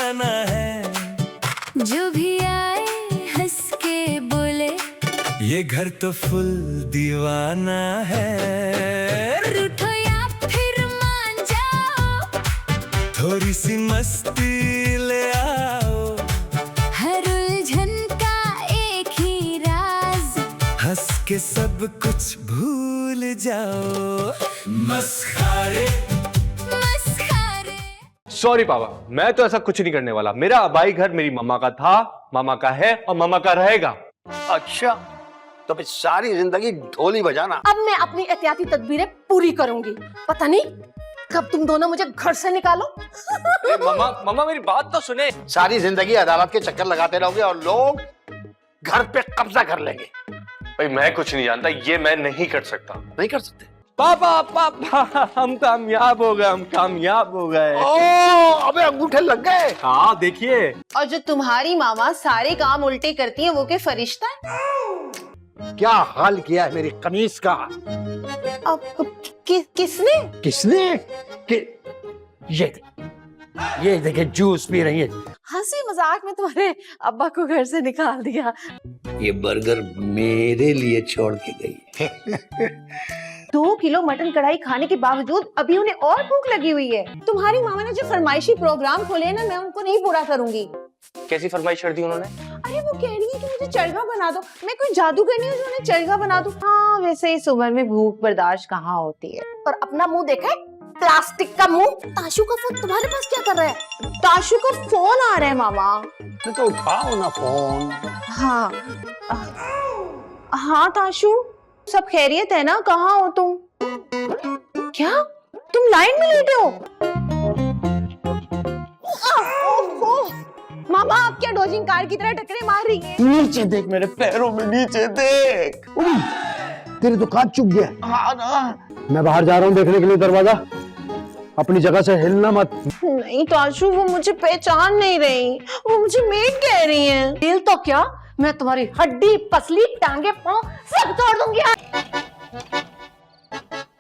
जाना है। जो भी आए हंस के बोले, ये घर तो फुल दीवाना है। रूठो या फिर मान जाओ, थोड़ी सी मस्ती ले आओ, हर उलझन का एक ही राज, हंस के सब कुछ भूल जाओ। मस्खारे मस्खरे। सॉरी पापा, मैं तो ऐसा कुछ नहीं करने वाला। मेरा अबाई घर मेरी मम्मा का था, मामा का है और मामा का रहेगा। अच्छा, तो फिर सारी जिंदगी ढोली बजाना। अब मैं अपनी एहतियाती तदबीरें पूरी करूंगी। पता नहीं कब तुम दोनों मुझे घर से निकालो। मम्मा मम्मा मेरी बात तो सुने। सारी जिंदगी अदालत के चक्कर लगाते रहोगे और लोग घर पे कब्जा कर लेंगे। भाई मैं कुछ नहीं जानता, ये मैं नहीं कर सकता। नहीं कर सकते? पापा पापा हम कामयाब हो गए, हम कामयाब हो गए। ओ, अबे अंगूठे लग गए। हाँ देखिए। और जो तुम्हारी मामा सारे काम उल्टे करती है, वो के फरिश्ता है? क्या हाल किया है मेरी कमीज का। अब किसने? किसने? ये देखिए जूस पी रही है। हंसी मजाक में तुम्हारे अब्बा को घर से निकाल दिया। ये बर्गर मेरे लिए छोड़ के गई। 2 किलो मटन कढ़ाई खाने के बावजूद अभी उन्हें और भूख लगी हुई है। तुम्हारी मामा ने जो फरमाइशी प्रोग्राम खोले ना, मैं उनको नहीं पूरा करूंगी। कैसी फरमाइश कर दी उन्होंने? अरे वो कह रही है कि मुझे चरगा बना दो। मैं कोई जादूगर नहीं हूँ जो उन्हें चरगा बना दूं। हाँ, वैसे इस उम्र में भूख बर्दाश्त कहाँ होती है। और अपना मुंह देखा है? प्लास्टिक का मुंह। ताशु का फोन तुम्हारे पास क्या कर रहा है? ताशु का फोन आ रहा है मामा। तो उठाओ ना फोन। हाँ हाँ ताशु, सब खैरियत है ना? कहाँ हो तुम? क्या तुम लाइन में लेटे हो? ओहो, मामा आप क्या डोजिंग कार की तरह टकरे मार रही हैं? नीचे देख, मेरे पैरों में नीचे देख। तेरे तो कान चुभ गया। हाँ ना। मैं बाहर जा रहा हूँ देखने के लिए, दरवाजा अपनी जगह से हिलना मत। नहीं ताशु, वो मुझे पहचान नहीं रही, वो मुझे मेड कह रही हैं। दिल तो क्या, मैं तुम्हारी हड्डी पसली टांगे पांव सब तोड़ दूंगी।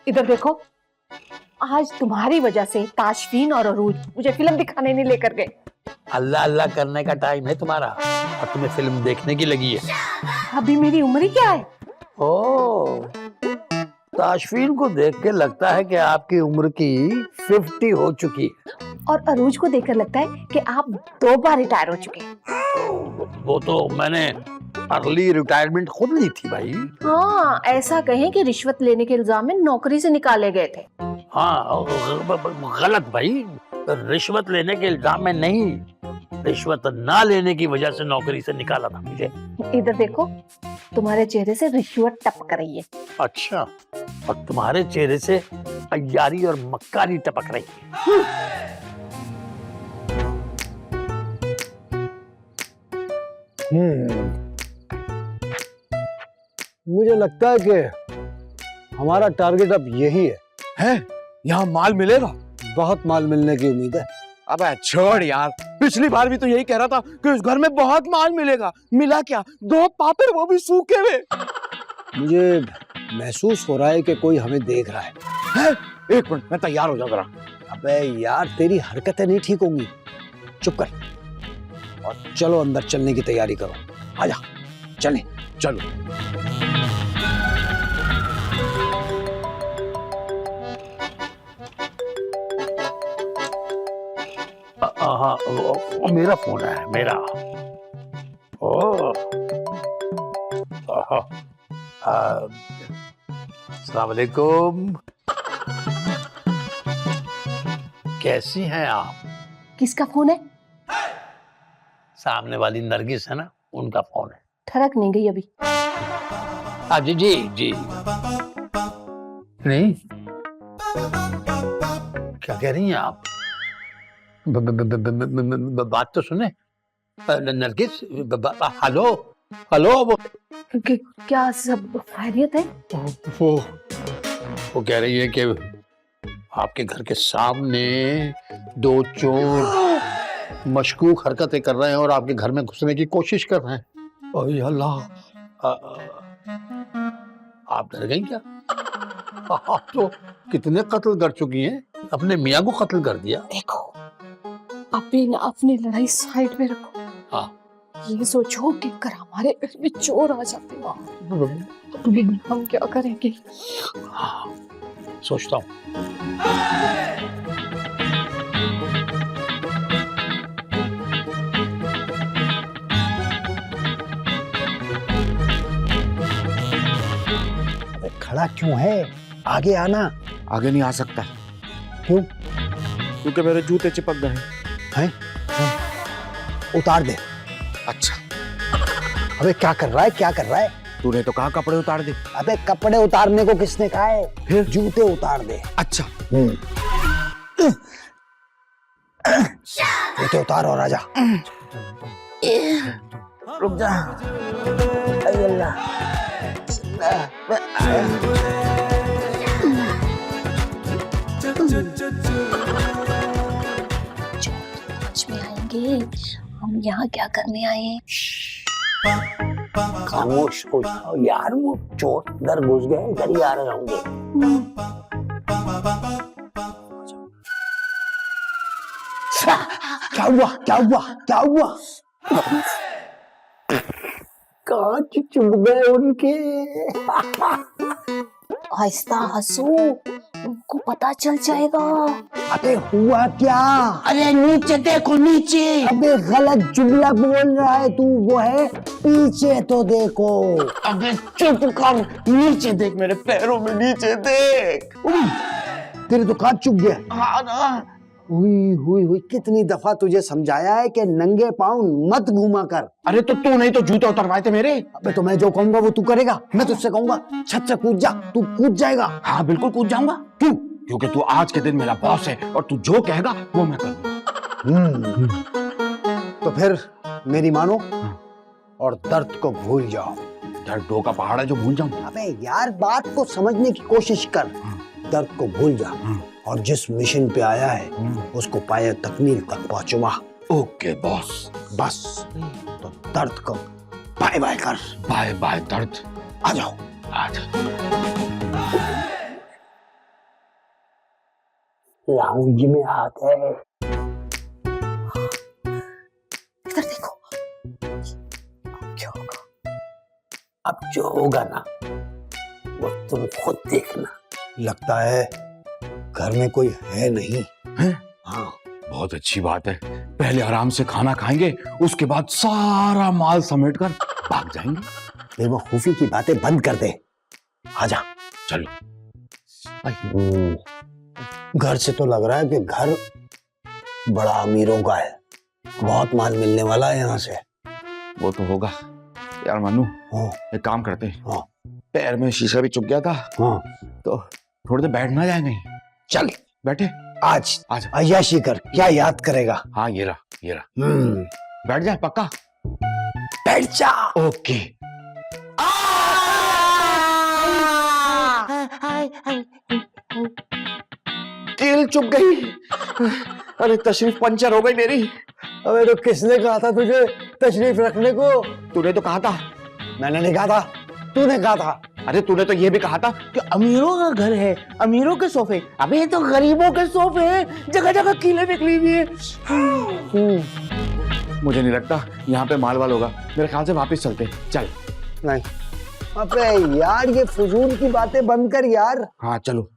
इधर देखो, आज तुम्हारी वजह से ताशफीन और अरूज मुझे फिल्म दिखाने नहीं लेकर गए। अल्लाह अल्लाह करने का टाइम है तुम्हारा और तुम्हें फिल्म देखने की लगी है। अभी मेरी उम्र ही क्या है? ओ, ताशफीन को देख के लगता है कि आपकी उम्र की 50 हो चुकी है। और अरूज को देखकर लगता है कि आप 2 बार रिटायर हो चुके हैं। वो तो मैंने अर्ली रिटायरमेंट खुद ली थी भाई। हाँ, ऐसा कहें कि रिश्वत लेने के इल्जाम में नौकरी से निकाले गए थे। हाँ गलत भाई, रिश्वत लेने के इल्जाम में नहीं, रिश्वत ना लेने की वजह से नौकरी से निकाला था मुझे। इधर देखो, तुम्हारे चेहरे से रिश्वत टपक रही है। अच्छा, और तुम्हारे चेहरे से अय्यारी और मक्कारी टपक रही है। मुझे लगता है कि हमारा टारगेट अब यही है? यहाँ माल मिलेगा? बहुत माल मिलने की उम्मीद है। अबे छोड़ यार, पिछली बार भी तो यही कह रहा था कि उस घर में बहुत माल मिलेगा। मिला क्या? 2 पापड़, वो भी सूखे हुए। मुझे महसूस हो रहा है कि कोई हमें देख रहा है। एक मिनट, मैं तैयार हो जाऊंगा। अबे यार, तेरी हरकतें नहीं ठीक होंगी। चुप कर और चलो अंदर चलने की तैयारी करो। आजा चलें। चलो। हाँ, मेरा फोन है, मेरा। ओ, अस्सलाम वालेकुम। कैसी हैं आप? किसका फोन है? सामने वाली नरगिस है ना, उनका फोन है। ठरक नहीं गई अभी? हाँ जी जी जी। नहीं, क्या कह रही हैं आप? बात तो सुने। Nargis, hello hello. क्या सब खैरियत है? वो कह रही है कि आपके घर के सामने 2 चोर मशकूक हरकतें कर रहे हैं और आपके घर में घुसने की कोशिश कर रहे हैं। ओए अल्लाह, आप डर गई क्या? आप तो कितने कत्ल कर चुकी हैं, अपने मियाँ को कत्ल कर दिया। देखो, अभी ना अपनी लड़ाई साइड में रखो। हाँ। ये सोचो कि अगर हमारे घर में चोर आ जाते हैं हम क्या करेंगे? हाँ, सोचता हूँ। खड़ा क्यों है? आगे आना। आगे नहीं आ सकता। क्यों? क्योंकि मेरे जूते चिपक गए हैं? उतार दे। अच्छा, अबे क्या कर रहा है, क्या कर रहा है? तूने तो कहा कपड़े उतार दे। अबे कपड़े उतारने को किसने कहा है? फिर? जूते उतार दे। अच्छा, जूते उतार और आजा। रुक जा। अरे अल्लाह। समझ में आएंगे हम यहाँ क्या करने आए हैं। खामोश हो जाओ यार, वो चोर अंदर घुस गए, इधर ही आ रहे होंगे। क्या हुआ, क्या हुआ, क्या हुआ? कांच चुभ गए उनके। आहिस्ता हंसो, उनको पता चल जाएगा। अबे हुआ क्या? अरे नीचे देखो, नीचे। अबे गलत जुमला बोल रहा है तू, वो है पीछे तो देखो। अबे चुप कर, नीचे देख, मेरे पैरों में नीचे देख। तेरे तो कांच चुभ गया। हाँ ना। हुई हुई हुई, कितनी दफा तुझे समझाया है कि नंगे पाँव मत घूमा कर। अरे तो तू नहीं तो जूते उतरवाए थे मेरे। अबे तो मैं जो कहूंगा वो तू करेगा। मैं तुझसे कहूंगा छत से कूद जा, तू कूद जाएगा। हाँ बिल्कुल कूद जाऊंगा। क्यों? क्योंकि तू आज के दिन मेरा बॉस है और तू जो कहेगा वो मैं करूंगा। तो फिर मेरी मानो और दर्द को भूल जाओ। दर्दों का पहाड़ है जो भूल जाऊं। अबे यार बात को समझने की कोशिश कर। दर्द को भूल जा और जिस मिशन पे आया है उसको पाए तकमील तक पहुंचवा। Okay boss. बस तो दर्द को बाय बाय कर। बाय बाय दर्द। आ जाओ। लाउंज में हाथ है। इधर देखो। क्या होगा? अब जो होगा ना वो तुम खुद देखना। लगता है घर में कोई है नहीं। है? हाँ। बहुत अच्छी बात है। पहले आराम से खाना खाएंगे, उसके बाद सारा माल समेटकर भाग जाएंगे। बेवकूफी की बातें बंद कर दे। आजा। चलो। घर से तो लग रहा है कि घर बड़ा अमीरों का है, बहुत माल मिलने वाला है यहाँ से। वो तो होगा यार मन्नू। हाँ। एक काम करते हैं। हाँ। पैर में शीशा भी चुभ गया था। हाँ। तो थोड़ी देर बैठ ना जाएंगे। चल बैठे। आज आज अय्याशी कर, क्या याद करेगा। हाँ ये रहा। बैठ जाए पक्का। बैठ जा। ओके। कील चुभ गई। अरे तशरीफ पंचर हो गई मेरी। अबे तो किसने कहा था तुझे तशरीफ रखने को? तूने तो कहा था। मैंने नहीं कहा था, तूने कहा था। अरे तूने तो ये भी कहा था कि अमीरों का घर है, अमीरों के सोफे। अबे ये तो गरीबों के सोफे हैं, जगह जगह कीलें निकली हुई है। मुझे नहीं लगता यहाँ पे माल वाल होगा। मेरे ख्याल से वापस चलते। चल। नहीं। अबे यार ये फजूल की बातें बंद कर यार। हाँ चलो।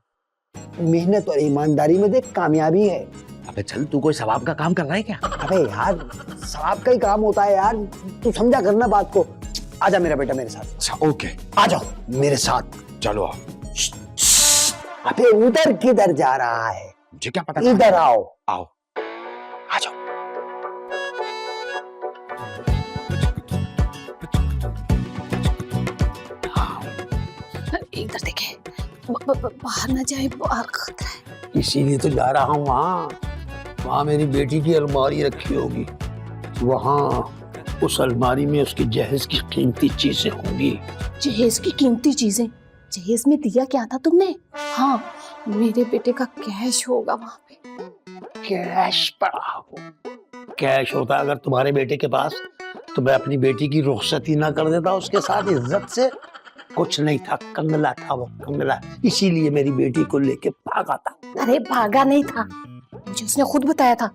मेहनत और ईमानदारी में देख कामयाबी है। अबे चल, तू कोई सवाब का काम कर रहा है क्या? अबे यार सवाब का ही काम होता है यार, तू समझा करना बात को। आजा मेरा बेटा मेरे साथ। अच्छा ओके। आ जाओ मेरे साथ। चलो आओ। अबे उधर किधर जा रहा है? मुझे क्या पता। इधर आओ। आओ। आ जाओ। इधर देखे, बाहर ना जाए, बाहर खतरा है। इसीलिए तो जा रहा हूँ वहाँ। वहाँ मेरी बेटी की अलमारी रखी होगी, वहाँ उस अलमारी में उसकी जहेज की कीमती चीजें होंगी। जहेज की कीमती चीजें? जहेज में दिया क्या था तुमने? हाँ, मेरे बेटे का कैश होगा वहाँ पे। कैश पड़ा हो? कैश होता अगर तुम्हारे बेटे के पास तो मैं अपनी बेटी की रुखसती ना कर देता उसके साथ इज्जत से। कुछ नहीं था, कंगला था वो, कंगला। इसीलिए मेरी बेटी को लेके भागा था। अरे भागा नहीं था, मुझे उसने खुद बताया था।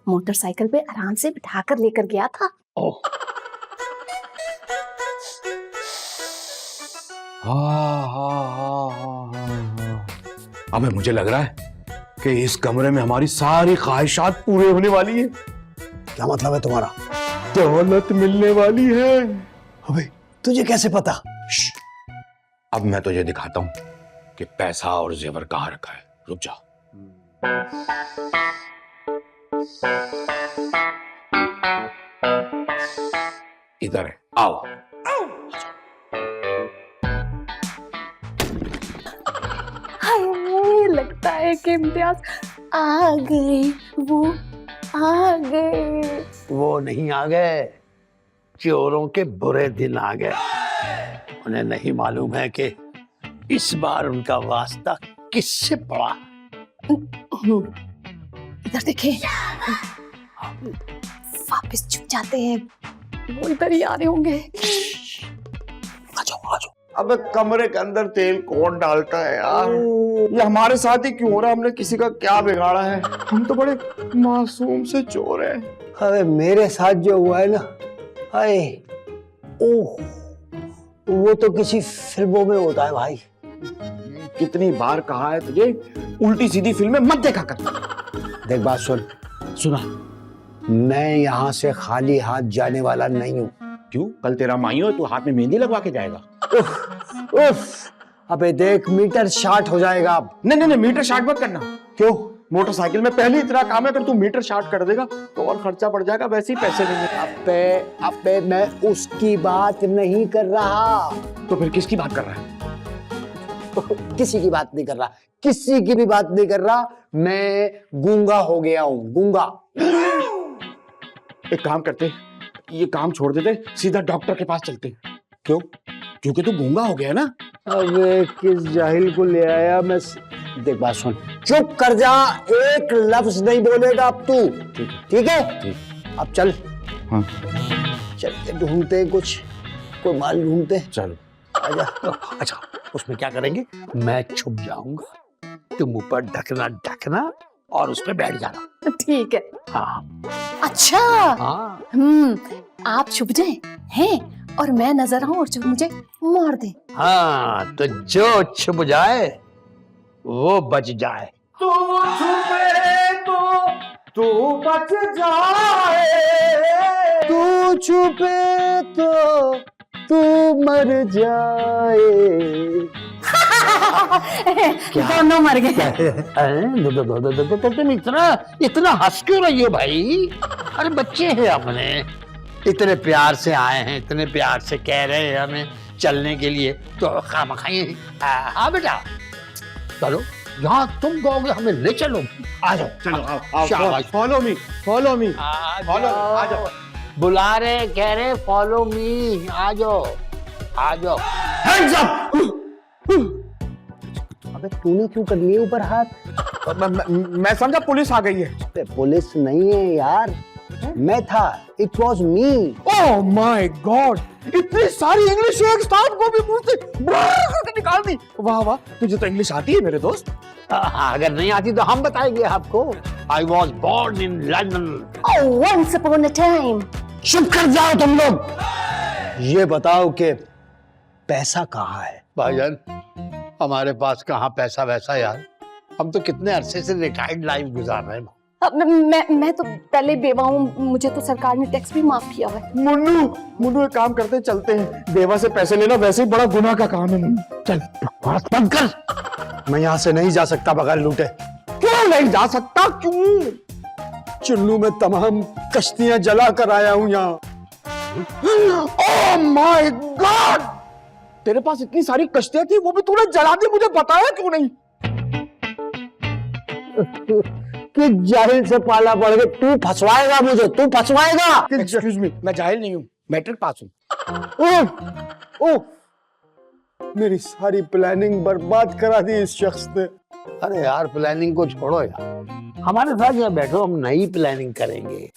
मोटरसाइकिल पे आराम से बिठाकर लेकर गया था। ओह, अबे मुझे लग रहा है कि इस कमरे में हमारी सारी ख्वाहिशात पूरे होने वाली है। क्या मतलब है तुम्हारा? दौलत मिलने वाली है। अबे तुझे कैसे पता? अब मैं तुझे दिखाता हूँ कि पैसा और जेवर कहाँ रखा है। रुक जा। इधर है, आओ। हाय, लगता है कि इम्तियाज आ गए, वो आ गए। वो नहीं आ गए, चोरों के बुरे दिन आ गए। उन्हें नहीं मालूम है कि इस बार उनका वास्ता किससे पड़ा। इधर देखे, वापस छुप जाते हैं, वो इधर ही आ रहे होंगे। आ जाओ आ जाओ। अबे कमरे के अंदर तेल कौन डालता है यार? ये हमारे साथ ही क्यों हो रहा है? हमने किसी का क्या बिगाड़ा है? हम तो बड़े मासूम से चोर हैं। अरे मेरे साथ जो हुआ है ना, हाय, ओह, वो तो किसी फिल्मों में होता है भाई। कितनी बार कहा है तुझे, उल्टी सीधी फिल्में मत देखा कर। देख बात सुन, सुना, मैं यहाँ से खाली हाथ जाने वाला नहीं हूँ। क्यों? कल तेरा माइयो है, तू हाथ में मेहंदी लगवा के जाएगा। उफ, उफ, अबे देख मीटर शार्ट हो जाएगा अब। नहीं नहीं, मीटर शार्ट मत करना। क्यों? मोटरसाइकिल में पहले इतना काम है, अगर तू मीटर शार्ट कर देगा तो और खर्चा बढ़ जाएगा, वैसे ही पैसे नहीं है। अबे अबे मैं उसकी बात नहीं कर रहा। तो फिर किसकी बात कर रहा है? किसी की बात नहीं कर रहा, किसी की भी बात नहीं कर रहा। मैं गूंगा हो गया हूँ, गूंगा। एक काम करते, ये काम छोड़ देते, सीधा डॉक्टर के पास चलते। क्यों? क्योंकि तू गूंगा हो गया ना। अबे किस जाहिल को ले आया मैं। देख बात सुन, चुप कर जा, एक लफ्ज नहीं बोलेगा अब तू। ठीक है? ठीक। अब चल। हाँ। चलते ढूंढते हैं कुछ, कोई माल ढूंढते हैं। चलो। आजा। अच्छा, उसमें क्या करेंगे? मैं छुप जाऊंगा, तुम ऊपर ढकना ढकना और उस पर बैठ जाना। ठीक है। हाँ अच्छा, हाँ। आप छुप जाए हैं और मैं नजर आऊं और जो मुझे मार दे। हाँ, तो जो छुप जाए वो बच जाए। तू छुपे तो तू बच जाए, तू छुपे तो तू मर जाए। दोनों मर गए। तुम इतना हंस क्यों रही हो भाई? अरे बच्चे हैं अपने, इतने प्यार से आए हैं, इतने प्यार से कह रहे हैं हमें चलने के लिए, तो खामखाई। हाँ बेटा, चलो, जहाँ तुम कहोगे हमें ले चलो। आ जाओ, चलो आओ, follow me, follow me, follow, आ जाओ। बुला रहे, कह रहे फॉलो मी, आ जाओ आ जाओ। Hands up. अबे तूने क्यों कर लिए ऊपर हाथ? मैं समझा पुलिस आ गई है। पुलिस नहीं है यार, मैं था, it was me. Oh my God, इतनी सारी इंग्लिश एक साथ को भी मुंह से करके निकाल दी। वाह वाह, तुझे तो इंग्लिश आती है मेरे दोस्त। अगर नहीं आती तो हम बताएंगे आपको। I was born in London. Once upon a time. चुप कर जाओ तुम लोग। ये बताओ कि पैसा कहाँ है? भाईजान, हमारे पास कहाँ पैसा वैसा यार, हम तो कितने अरसे से रिटायर्ड लाइफ गुजार रहे हैं। अब मैं तो पहले बेवा हूँ, मुझे तो सरकार ने टैक्स भी माफ किया हुआ है। मुन्नू एक काम करते, चलते हैं। बेवा से पैसे लेना वैसे ही बड़ा गुनाह का काम है मुन्नू। चल बकवास बंद कर। मैं यहाँ से नहीं जा सकता बगैर लूटे। क्यों नहीं जा सकता? क्यों? चुन्नू में तमाम कश्तियां जला कर आया हूँ यहाँ। ओह माय गॉड, तेरे पास इतनी सारी कश्तियां थी, वो भी तूने जला दी, मुझे बताया क्यों नहीं? कि जाहिल से पाला पड़ गया, तू फंसवाएगा मुझे, तू फंसवाएगा। एक्सक्यूज मी, मैं जाहिल नहीं हूँ, मैट्रिक पास हूँ। ओह, मेरी सारी प्लानिंग बर्बाद करा दी इस शख्स ने। अरे यार, प्लानिंग को छोड़ो यार, हमारे साथ यहाँ बैठो, हम नई प्लानिंग करेंगे।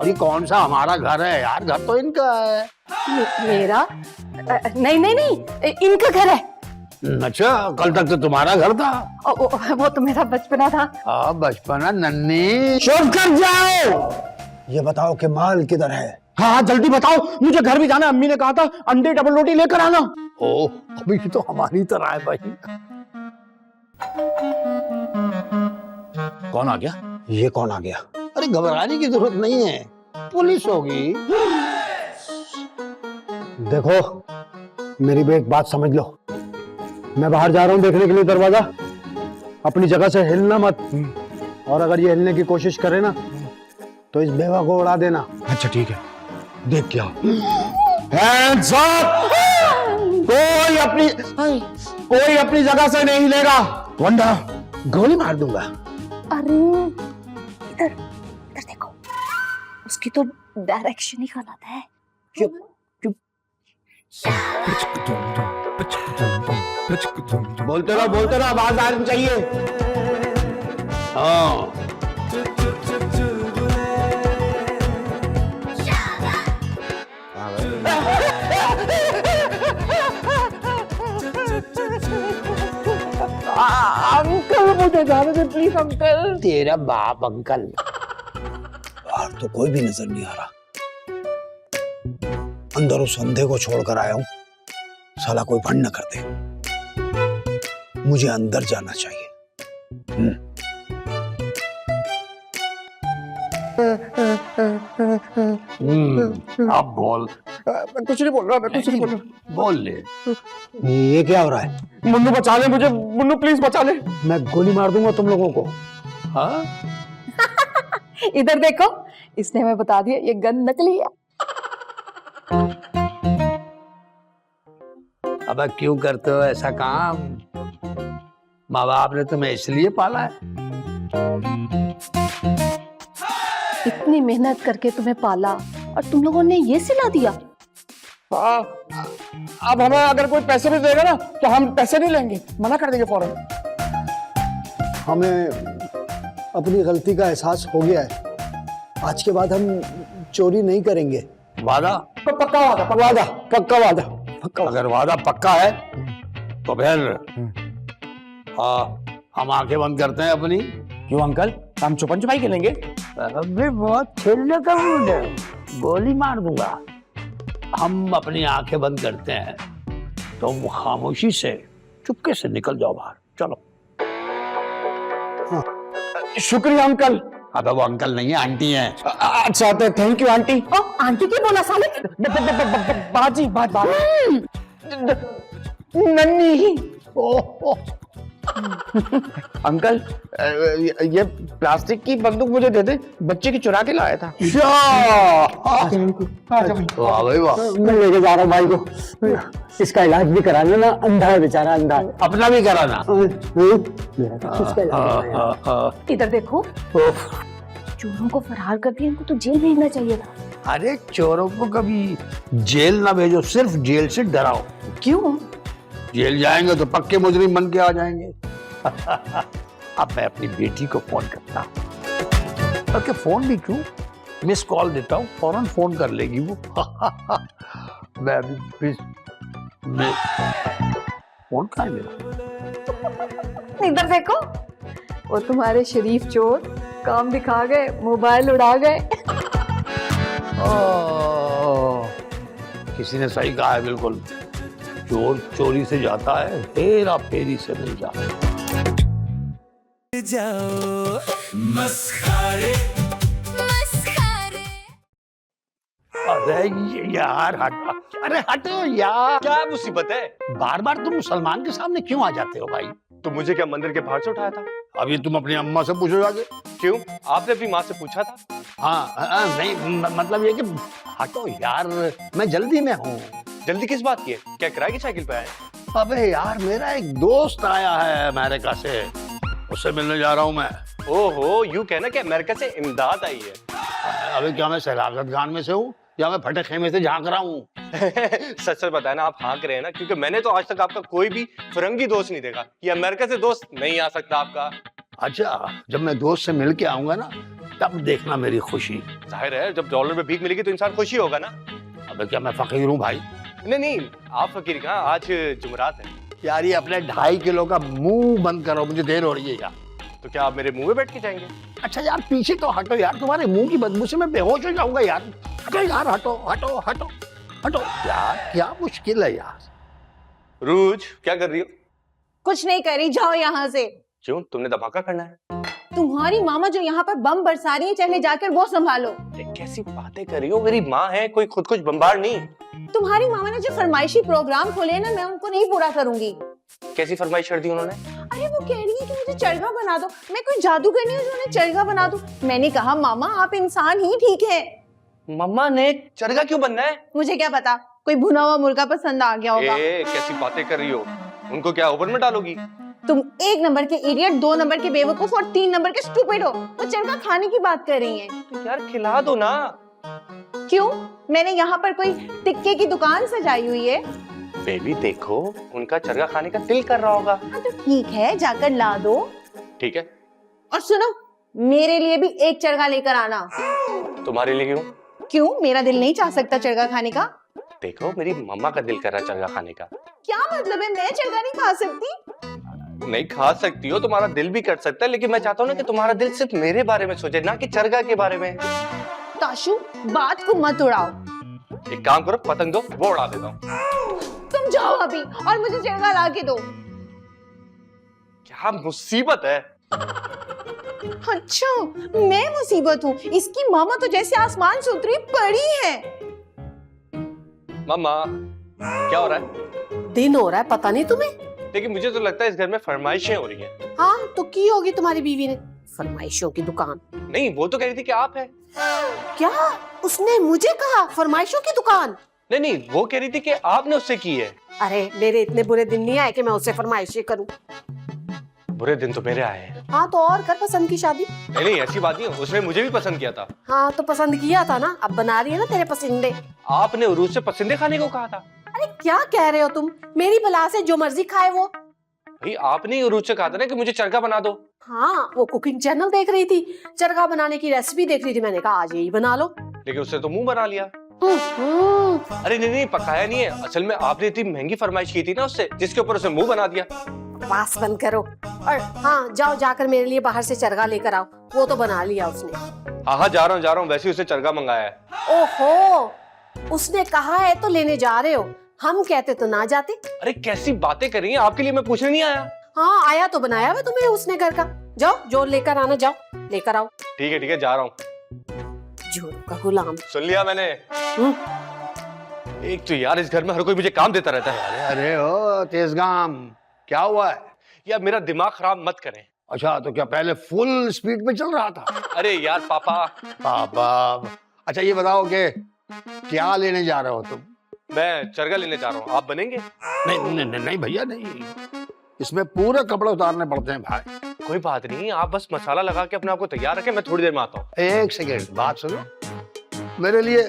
और ये कौन सा हमारा घर है यार, घर तो इनका है। मेरा? नहीं नहीं नहीं, इनका घर है। अच्छा, कल तक तो तुम्हारा घर था। वो तो मेरा बचपना था। हाँ, बचपना नन्ही। चुप कर जाओ। ये बताओ कि माल किधर है? हाँ हाँ जल्दी बताओ, मुझे घर भी जाना है। अम्मी ने कहा था अंडे डबल रोटी लेकर आना। ओह, अभी तो हमारी तरह है भाई। कौन आ गया? ये कौन आ गया? अरे घबराने की जरूरत नहीं है, पुलिस होगी। देखो मेरी भी एक बात समझ लो, मैं बाहर जा रहा हूँ देखने के लिए दरवाजा, अपनी जगह से हिलना मत, और अगर ये हिलने की कोशिश करे ना तो इस बेवा को उड़ा देना। अच्छा ठीक है। देख क्या Hands up! कोई अपनी जगह से नहीं हिलेगा, वरना गोली मार दूंगा। अरे इधर इधर देखो, उसकी तो डायरेक्शन ही गलत है। चुप चुप, बोलते रहो आवाज आनी चाहिए। हाँ अंकल मुझे जाने दे प्लीज अंकल। तेरा बाप अंकल। बाहर तो कोई भी नजर नहीं आ रहा, अंदर उस अंधे को छोड़कर आया हूं, साला कोई भंड न कर दे। मुझे अंदर जाना चाहिए। अब बोल। मैं कुछ नहीं बोल रहा, मैं कुछ नहीं बोल रहा। बोल ले। ये क्या हो रहा है? मुन्नू बचा ले मुझे, मुन्नू प्लीज बचा ले। मैं गोली मार दूंगा तुम लोगों को। हाँ, इधर देखो, इसने हमें बता दिया ये गन नकली है। अब क्यों करते हो ऐसा काम? माँ बाप ने तुम्हें इसलिए पाला है। इतनी मेहनत करके तुम्हें पाला और तुम लोगों ने ये सिला दिया। हाँ, अब हमें अगर कोई पैसे भी देगा ना तो हम पैसे नहीं लेंगे, मना कर देंगे फौरन। हमें अपनी गलती का एहसास हो गया है, आज के बाद हम चोरी नहीं करेंगे। वादा? पक्का वादा, पक्का वादा। अगर वादा पक्का है तो फिर हाँ, हम आंखें बंद करते हैं अपनी। क्यों अंकल, हम छुपन छुपाई खेलेंगे? अबे बहुत खेलने का मूड है, गोली मार दूंगा। हम अपनी आंखें बंद करते हैं, तुम खामोशी से चुपके से निकल जाओ बाहर। चलो। शुक्रिया अंकल। अबे वो अंकल नहीं है, आंटी है। अच्छा तो थैंक यू आंटी। आंटी की बोला साले। बाजी नन्ही। अंकल ये प्लास्टिक की बंदूक मुझे दे दे, बच्चे की चुरा के लाया था। वाह भाई वाह। मैं लेके जा रहा हूँ भाई को, इसका इलाज भी करा लेना, अंधा है बेचारा, अंधा है। अपना भी कराना। मेरा तो किसका इलाज है? इधर देखो, चोरों को फरार कर दिया, इनको तो जेल भेजना चाहिए था। अरे चोरों को कभी जेल ना भेजो, सिर्फ जेल से डराओ। क्यों? जेल जाएंगे तो पक्के मुजरिम बन के आ जाएंगे। अब मैं अपनी बेटी को फोन करता हूँ। बल्कि फोन भी क्यों, मिस कॉल देता हूँ, फौरन फोन कर लेगी वो। मैं अभी फोन कहाँ है मेरा? इधर देखो, वो तुम्हारे शरीफ चोर काम दिखा गए, मोबाइल उड़ा गए। किसी ने सही कहा है, बिल्कुल। चोर चोरी से जाता है, हेरा फेरी से नहीं जाता। जाओ मस्खारे अरे यार हटो, अरे हटो यार। क्या मुसीबत है? बार बार तुम सलमान के सामने क्यों आ जाते हो भाई? तो मुझे क्या मंदिर के बाहर से उठाया था? अभी तुम अपनी अम्मा से पूछो जाके। क्यों, आपने अपनी माँ से पूछा था? हाँ, नहीं मतलब ये कि हटो यार, मैं जल्दी में हूँ। जल्दी किस बात की है? क्या किराए की साइकिल पे आए? अबे यार, मेरा एक दोस्त आया है अमेरिका से, उससे मिलने जा रहा हूँ मैं। ओहो, यूं कहना कि अमेरिका से इमदाद आई है। अबे क्या मैं सैलागत खान में से हूँ या मैं फटे खेमे से झांक रहा हूँ? सच सच बताया ना, आप हाँक रहे हैं ना, क्योंकि मैंने तो आज तक आपका कोई भी फिरंगी दोस्त नहीं देखा। ये अमेरिका से दोस्त नहीं आ सकता आपका। अच्छा, जब मैं दोस्त से मिल के आऊंगा ना, तब देखना मेरी खुशी। जाहिर है, जब डॉलर में भीख मिलेगी तो इंसान खुशी होगा ना। अबे क्या मैं फकीर हूँ भाई? नहीं नहीं, आप फकीर कहाँ, आज जुमरात है। यार ये अपने 2.5 किलो का मुंह बंद करो, मुझे देर हो रही है यार। तो क्या आप मेरे मुंह में बैठ के जाएंगे? अच्छा यार पीछे तो हटो यार, तुम्हारे मुंह की बदबू से मैं बेहोश हो जाऊंगा यार। हटो यार, हटो हटो हटो हटो यार, क्या मुश्किल है यार। रूज क्या कर रही हो? कुछ नहीं करी, जाओ यहाँ से। क्यों, तुमने धमाका करना है? तुम्हारी मामा जो यहाँ पर बम बरसा रही है, चले जाकर वो संभालो। अरे कैसी बातें कर रही हो, मेरी माँ है, कोई खुद कुछ बम्बार नहीं। तुम्हारी मामा ने जो फरमाइशी प्रोग्राम खोले ना, मैं उनको नहीं पूरा करूंगी। कैसी फरमाइश कर दी उन्होंने? अरे वो कह रही है कि मुझे चरखा बना दो। मैं कोई जादूगर नहीं हूँ जो उन्हें चरखा बना दूं। मैंने कहा मामा आप इंसान ही ठीक है। मम्मा ने चरखा क्यों बनना है? मुझे क्या पता, कोई भुना हुआ मुर्गा पसंद आ गया होगा। कैसी बातें कर रही हो, उनको क्या ओवन में डालोगी? तुम 1 नंबर के इडियट, 2 नंबर के बेवकूफ और 3 नंबर के स्टूपिड हो। वो चरखा खाने की बात कर रही हैं। तो यार खिला दो ना। क्यों, मैंने यहाँ पर कोई टिक्के की दुकान सजाई हुई है? बेबी देखो, उनका चरखा खाने का दिल कर रहा होगा। हाँ तो ठीक है, जाकर ला दो। ठीक है। और सुनो, मेरे लिए भी 1 चरखा लेकर आना। तुम्हारे लिए क्यों? क्यों, मेरा दिल नहीं चाह सकता चरखा खाने का? देखो मेरी मम्मा का दिल कर रहा है चरखा खाने का। क्या मतलब है, मैं चरखा नहीं खा सकती? नहीं खा सकती हो, तुम्हारा दिल भी कर सकता है, लेकिन मैं चाहता हूँ ना कि तुम्हारा दिल सिर्फ मेरे बारे में सोचे, ना कि चरखा के बारे में। ताशु, बात को मत उड़ाओ। एक काम करो, पतंग दो, वो उड़ा देता हूँ। तुम जाओ अभी और मुझे चरखा ला के दो। क्या मुसीबत है? अच्छा, मैं मुसीबत हूँ? इसकी मामा तो जैसे आसमान से उतरी पड़ी है। मम्मा क्या हो रहा है? दिन हो रहा है, पता नहीं तुम्हें? लेकिन मुझे तो लगता है इस घर में फरमाइशें हो रही हैं। हाँ तो की होगी तुम्हारी बीवी ने फरमाइशों की दुकान। नहीं, वो तो कह रही थी कि आप है। क्या उसने मुझे कहा फरमाइशों की दुकान? नहीं नहीं, वो कह रही थी कि आपने उससे की है। अरे मेरे इतने बुरे दिन नहीं आए कि मैं उससे फरमाइशें करूं। बुरे दिन तो मेरे आए हैं। हाँ तो और कर पसंद की शादी। नहीं नहीं, ऐसी बात नहीं है, उसने मुझे भी पसंद किया था। हाँ तो पसंद किया था ना, अब बना रही है ना तेरे पसंदे। आपने उरूज से पसंदे खाने को कहा था। अरे क्या कह रहे हो तुम, मेरी भला से जो मर्जी खाए वो। भाई आपने ही उरूज से कहा था ना कि मुझे चरखा बना दो। हाँ वो कुकिंग चैनल देख रही थी, चरखा बनाने की रेसिपी देख रही थी, मैंने कहा आज यही बना लो। लेकिन उससे तो मुंह बना लिया। अरे नहीं नहीं, पकाया नहीं है, असल में आपने इतनी महंगी फरमाइश की थी ना उससे, जिसके ऊपर उसने मुंह बना दिया। बस बंद करो और हाँ जाओ जाकर मेरे लिए बाहर से चरखा लेकर आओ, वो तो बना लिया उसने। हाँ जा रहा हूँ, वैसे ही उसने चरखा मंगाया है। ओहो, उसने कहा है तो लेने जा रहे हो, हम कहते तो ना जाते। अरे कैसी बातें कर रही हैं, आपके लिए मैं पूछने नहीं आया। हाँ आया तो बनाया हुआ तुम्हें उसने घर का। जाओ जो लेकर आना, जाओ लेकर आओ। ठीक है जा रहा हूँ। जोरू का गुलाम। सुन लिया मैंने। एक तो यार इस घर में हर कोई मुझे काम देता रहता है। अरे ओ तेजगाम, क्या हुआ है? यार मेरा दिमाग खराब मत करें। अच्छा तो क्या पहले फुल स्पीड पे चल रहा था? अरे यार पापा। अच्छा ये बताओ कि क्या लेने जा रहे हो तुम? मैं चरखा लेने जा रहा हूँ, आप बनेंगे? नहीं नहीं नहीं, नहीं भैया नहीं, इसमें पूरे कपड़े उतारने पड़ते हैं भाई। कोई बात नहीं, आप बस मसाला लगा के अपने आप को तैयार रखें, मैं थोड़ी देर में आता हूँ। 1 सेकेंड बात सुनो, मेरे लिए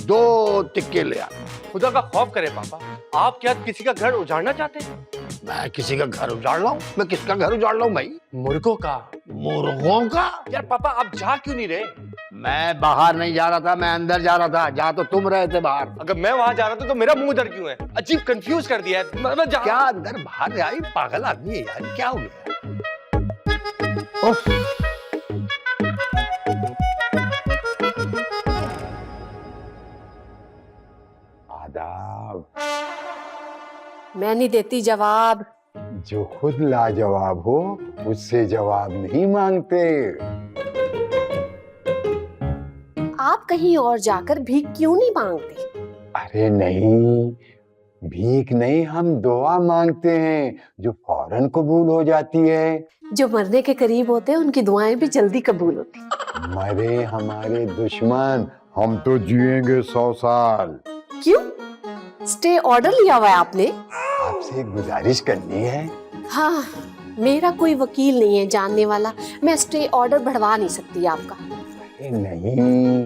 2 टिक्के ले आ। खुदा का खौफ करे पापा, आप क्या किसी का घर उजाड़ना चाहते हैं? मैं किसी का घर उजाड़ रहा हूँ? मैं किसका घर उजाड़ रहा हूँ भाई? मुर्गों का। मुर्गों का? यार पापा आप जा क्यों नहीं रहे? मैं बाहर नहीं जा रहा था, मैं अंदर जा रहा था, जहाँ तो तुम रहे थे बाहर। अगर मैं वहां जा रहा था तो मेरा मुंह इधर क्यों है? अजीब कंफ्यूज कर दिया है। मैं जा... क्या अंदर बाहर आई, पागल आदमी है यार, क्या हो गया? आदाब। मैं नहीं देती जवाब। जो खुद लाजवाब हो उससे जवाब नहीं मांगते। आप कहीं और जाकर भीख क्यों नहीं मांगते? अरे नहीं, भीख नहीं, हम दुआ मांगते हैं जो फौरन कबूल हो जाती है। जो मरने के करीब होते हैं उनकी दुआएं भी जल्दी कबूल होती। मरे हमारे दुश्मन, हम तो जिएंगे 100 साल। क्यों? स्टे ऑर्डर लिया हुआ है आपने? आपसे एक गुजारिश करनी है। हाँ, मेरा कोई वकील नहीं है जानने वाला, मैं स्टे ऑर्डर बढ़वा नहीं सकती आपका। अरे नहीं,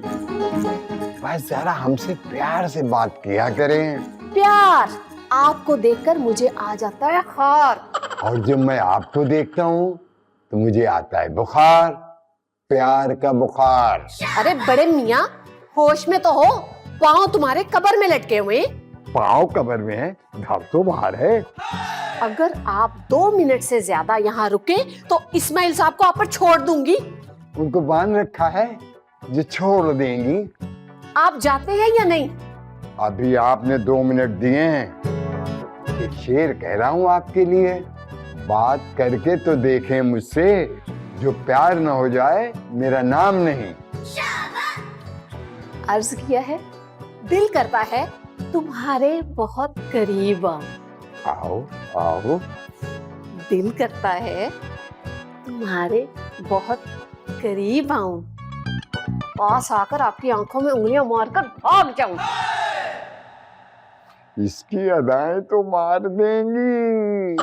बस जरा हमसे प्यार से बात किया करें। प्यार? आपको देखकर मुझे आ जाता है खार। और जब मैं आपको देखता हूँ तो मुझे आता है बुखार, प्यार का बुखार। अरे बड़े मियाँ, होश में तो हो, पाँव तुम्हारे कब्र में लटके हुए। पाँव कब्र में है, घर तो बाहर है। अगर आप 2 मिनट से ज्यादा यहाँ रुके तो इस्माइल साहब को आप पर छोड़ दूंगी। उनको बांध रखा है जो छोड़ देंगी। आप जाते हैं या नहीं? अभी आपने 2 मिनट दिए हैं। एक शेर कह रहा हूँ आपके लिए, बात करके तो देखें मुझसे, जो प्यार न हो जाए मेरा नाम नहीं। अर्ज किया है, दिल करता है तुम्हारे बहुत करीब आऊं। आओ आओ। दिल करता है तुम्हारे बहुत करीब आऊं, पास आकर आपकी आंखों में उंगलियां मारकर भाग जाऊं। इसकी अदाएं तो मार देंगी।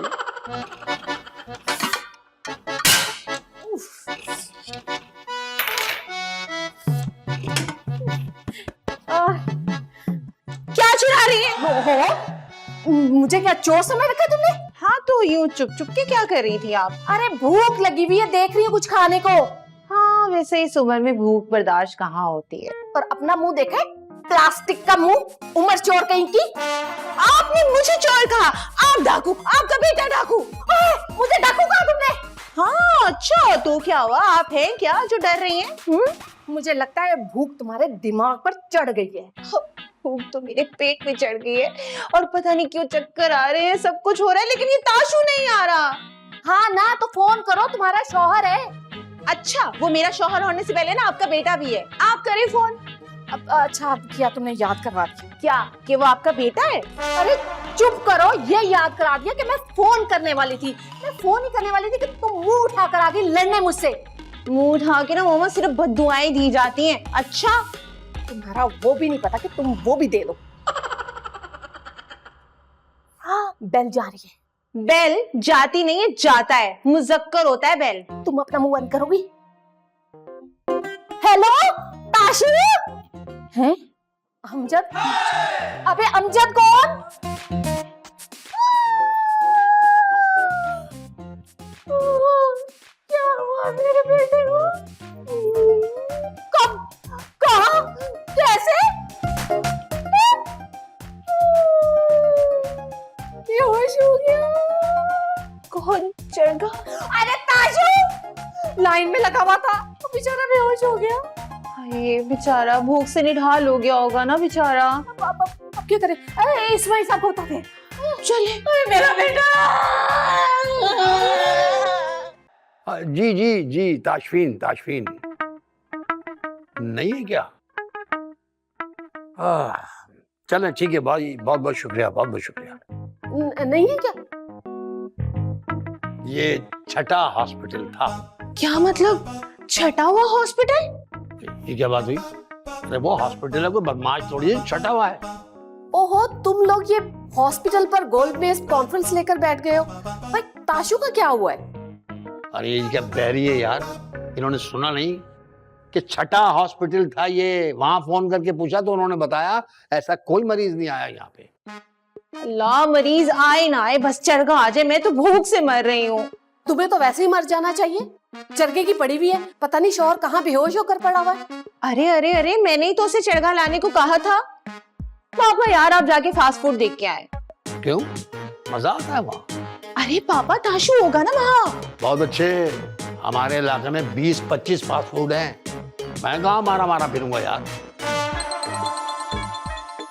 क्या चिढ़ा रही है? मुझे क्या चोर समझ रखा है तुमने? हाँ तो यूं चुप चुप के क्या कर रही थी आप? अरे भूख लगी हुई है, देख रही है कुछ खाने को। हाँ वैसे इस उम्र में भूख बर्दाश्त कहाँ होती है। और अपना मुंह देखा, प्लास्टिक का मुंह, उम्र चोर कहीं की। आपने मुझे चोर कहा? आप डाकू, आपका बेटा डाकू। मुझे डाकू कहा तुमने? हाँ अच्छा, तो क्या हुआ? आप हैं क्या जो डर रही हैं? मुझे लगता है भूख तुम्हारे दिमाग पर चढ़ गई है। भूख तो मेरे पेट में चढ़ गई है और पता नहीं क्यों चक्कर आ रहे हैं, सब कुछ हो रहा है, लेकिन ये ताशू नहीं आ रहा। हाँ ना, तो फोन करो, तुम्हारा शौहर है। अच्छा, वो मेरा शौहर होने से पहले ना आपका बेटा भी है। आप करें फोन। अच्छा किया तुमने, याद करवा दिया। क्या कि वो आपका बेटा है? अरे चुप करो, ये याद करा दिया कि मैं फोन करने वाली थी। मैं फोन ही करने वाली थी कि तुम मुंह उठाकर आ गई लड़ने मुझसे। मुंह उठा के ना मामा सिर्फ बद्दुआएं दी जाती हैं। अच्छा, तुम्हारा वो भी नहीं पता कि तुम वो भी दे दो। हाँ, बेल जा रही है। बेल जाती नहीं है, जाता है, मुजक्कर होता है बेल। तुम अपना मुंह बंद करोगी? हेलो ताशू है? अमजद? अबे अमजद कौन? क्या हुआ मेरे बेटे को? कब? कहाँ? कैसे? बेहोश हो गया। कौन चढ़ा? अरे ताशू लाइन में लगा हुआ था, तो बेचारा बेहोश हो गया। ये बेचारा भूख से निढाल हो गया होगा ना बेचारा। अब क्या करें? अरे इस्माइल साहब को बताते हैं। चले। मेरा बेटा। जी जी जी, ताशफीन ताशफीन नहीं है क्या? चलें ठीक है, बहुत बहुत शुक्रिया, बहुत बहुत शुक्रिया। नहीं है क्या? ये छठा हॉस्पिटल था। क्या मतलब छटा हुआ हॉस्पिटल? ये क्या बात हुई? अरे वो हॉस्पिटल है, कोई बदमाश थोड़ी है छठा हुआ है। ओहो, तुम लोग ये हॉस्पिटल पर गोल बेस्ड कॉन्फ्रेंस लेकर बैठ गए हो। भाई ताशू का क्या हुआ है? अरे ये क्या बहरी है यार, इन्होंने सुना नहीं कि छठा हॉस्पिटल था ये? वहां फोन करके पूछा तो उन्होंने बताया ऐसा कोई मरीज नहीं आया यहाँ पे। अल्लाह, मरीज आए ना आए, बस चरगा आ जाए, मैं तो भूख से मर रही हूँ। तुम्हें तो वैसे ही मर जाना चाहिए, चरगे की पड़ी हुई है, पता नहीं शौहर कहाँ बेहोश होकर पड़ा हुआ है। अरे अरे अरे, मैंने ही तो उसे चरगा लाने को कहा था। पापा यार, आप जाके फास्ट फूड देख के आए। क्यों, मजा आता है वहाँ? अरे पापा, ताशू होगा ना वहाँ। बहुत अच्छे, हमारे इलाके में 20-25 फास्ट फूड हैं, मैं कहाँ मारा मारा फिरूंगा यार।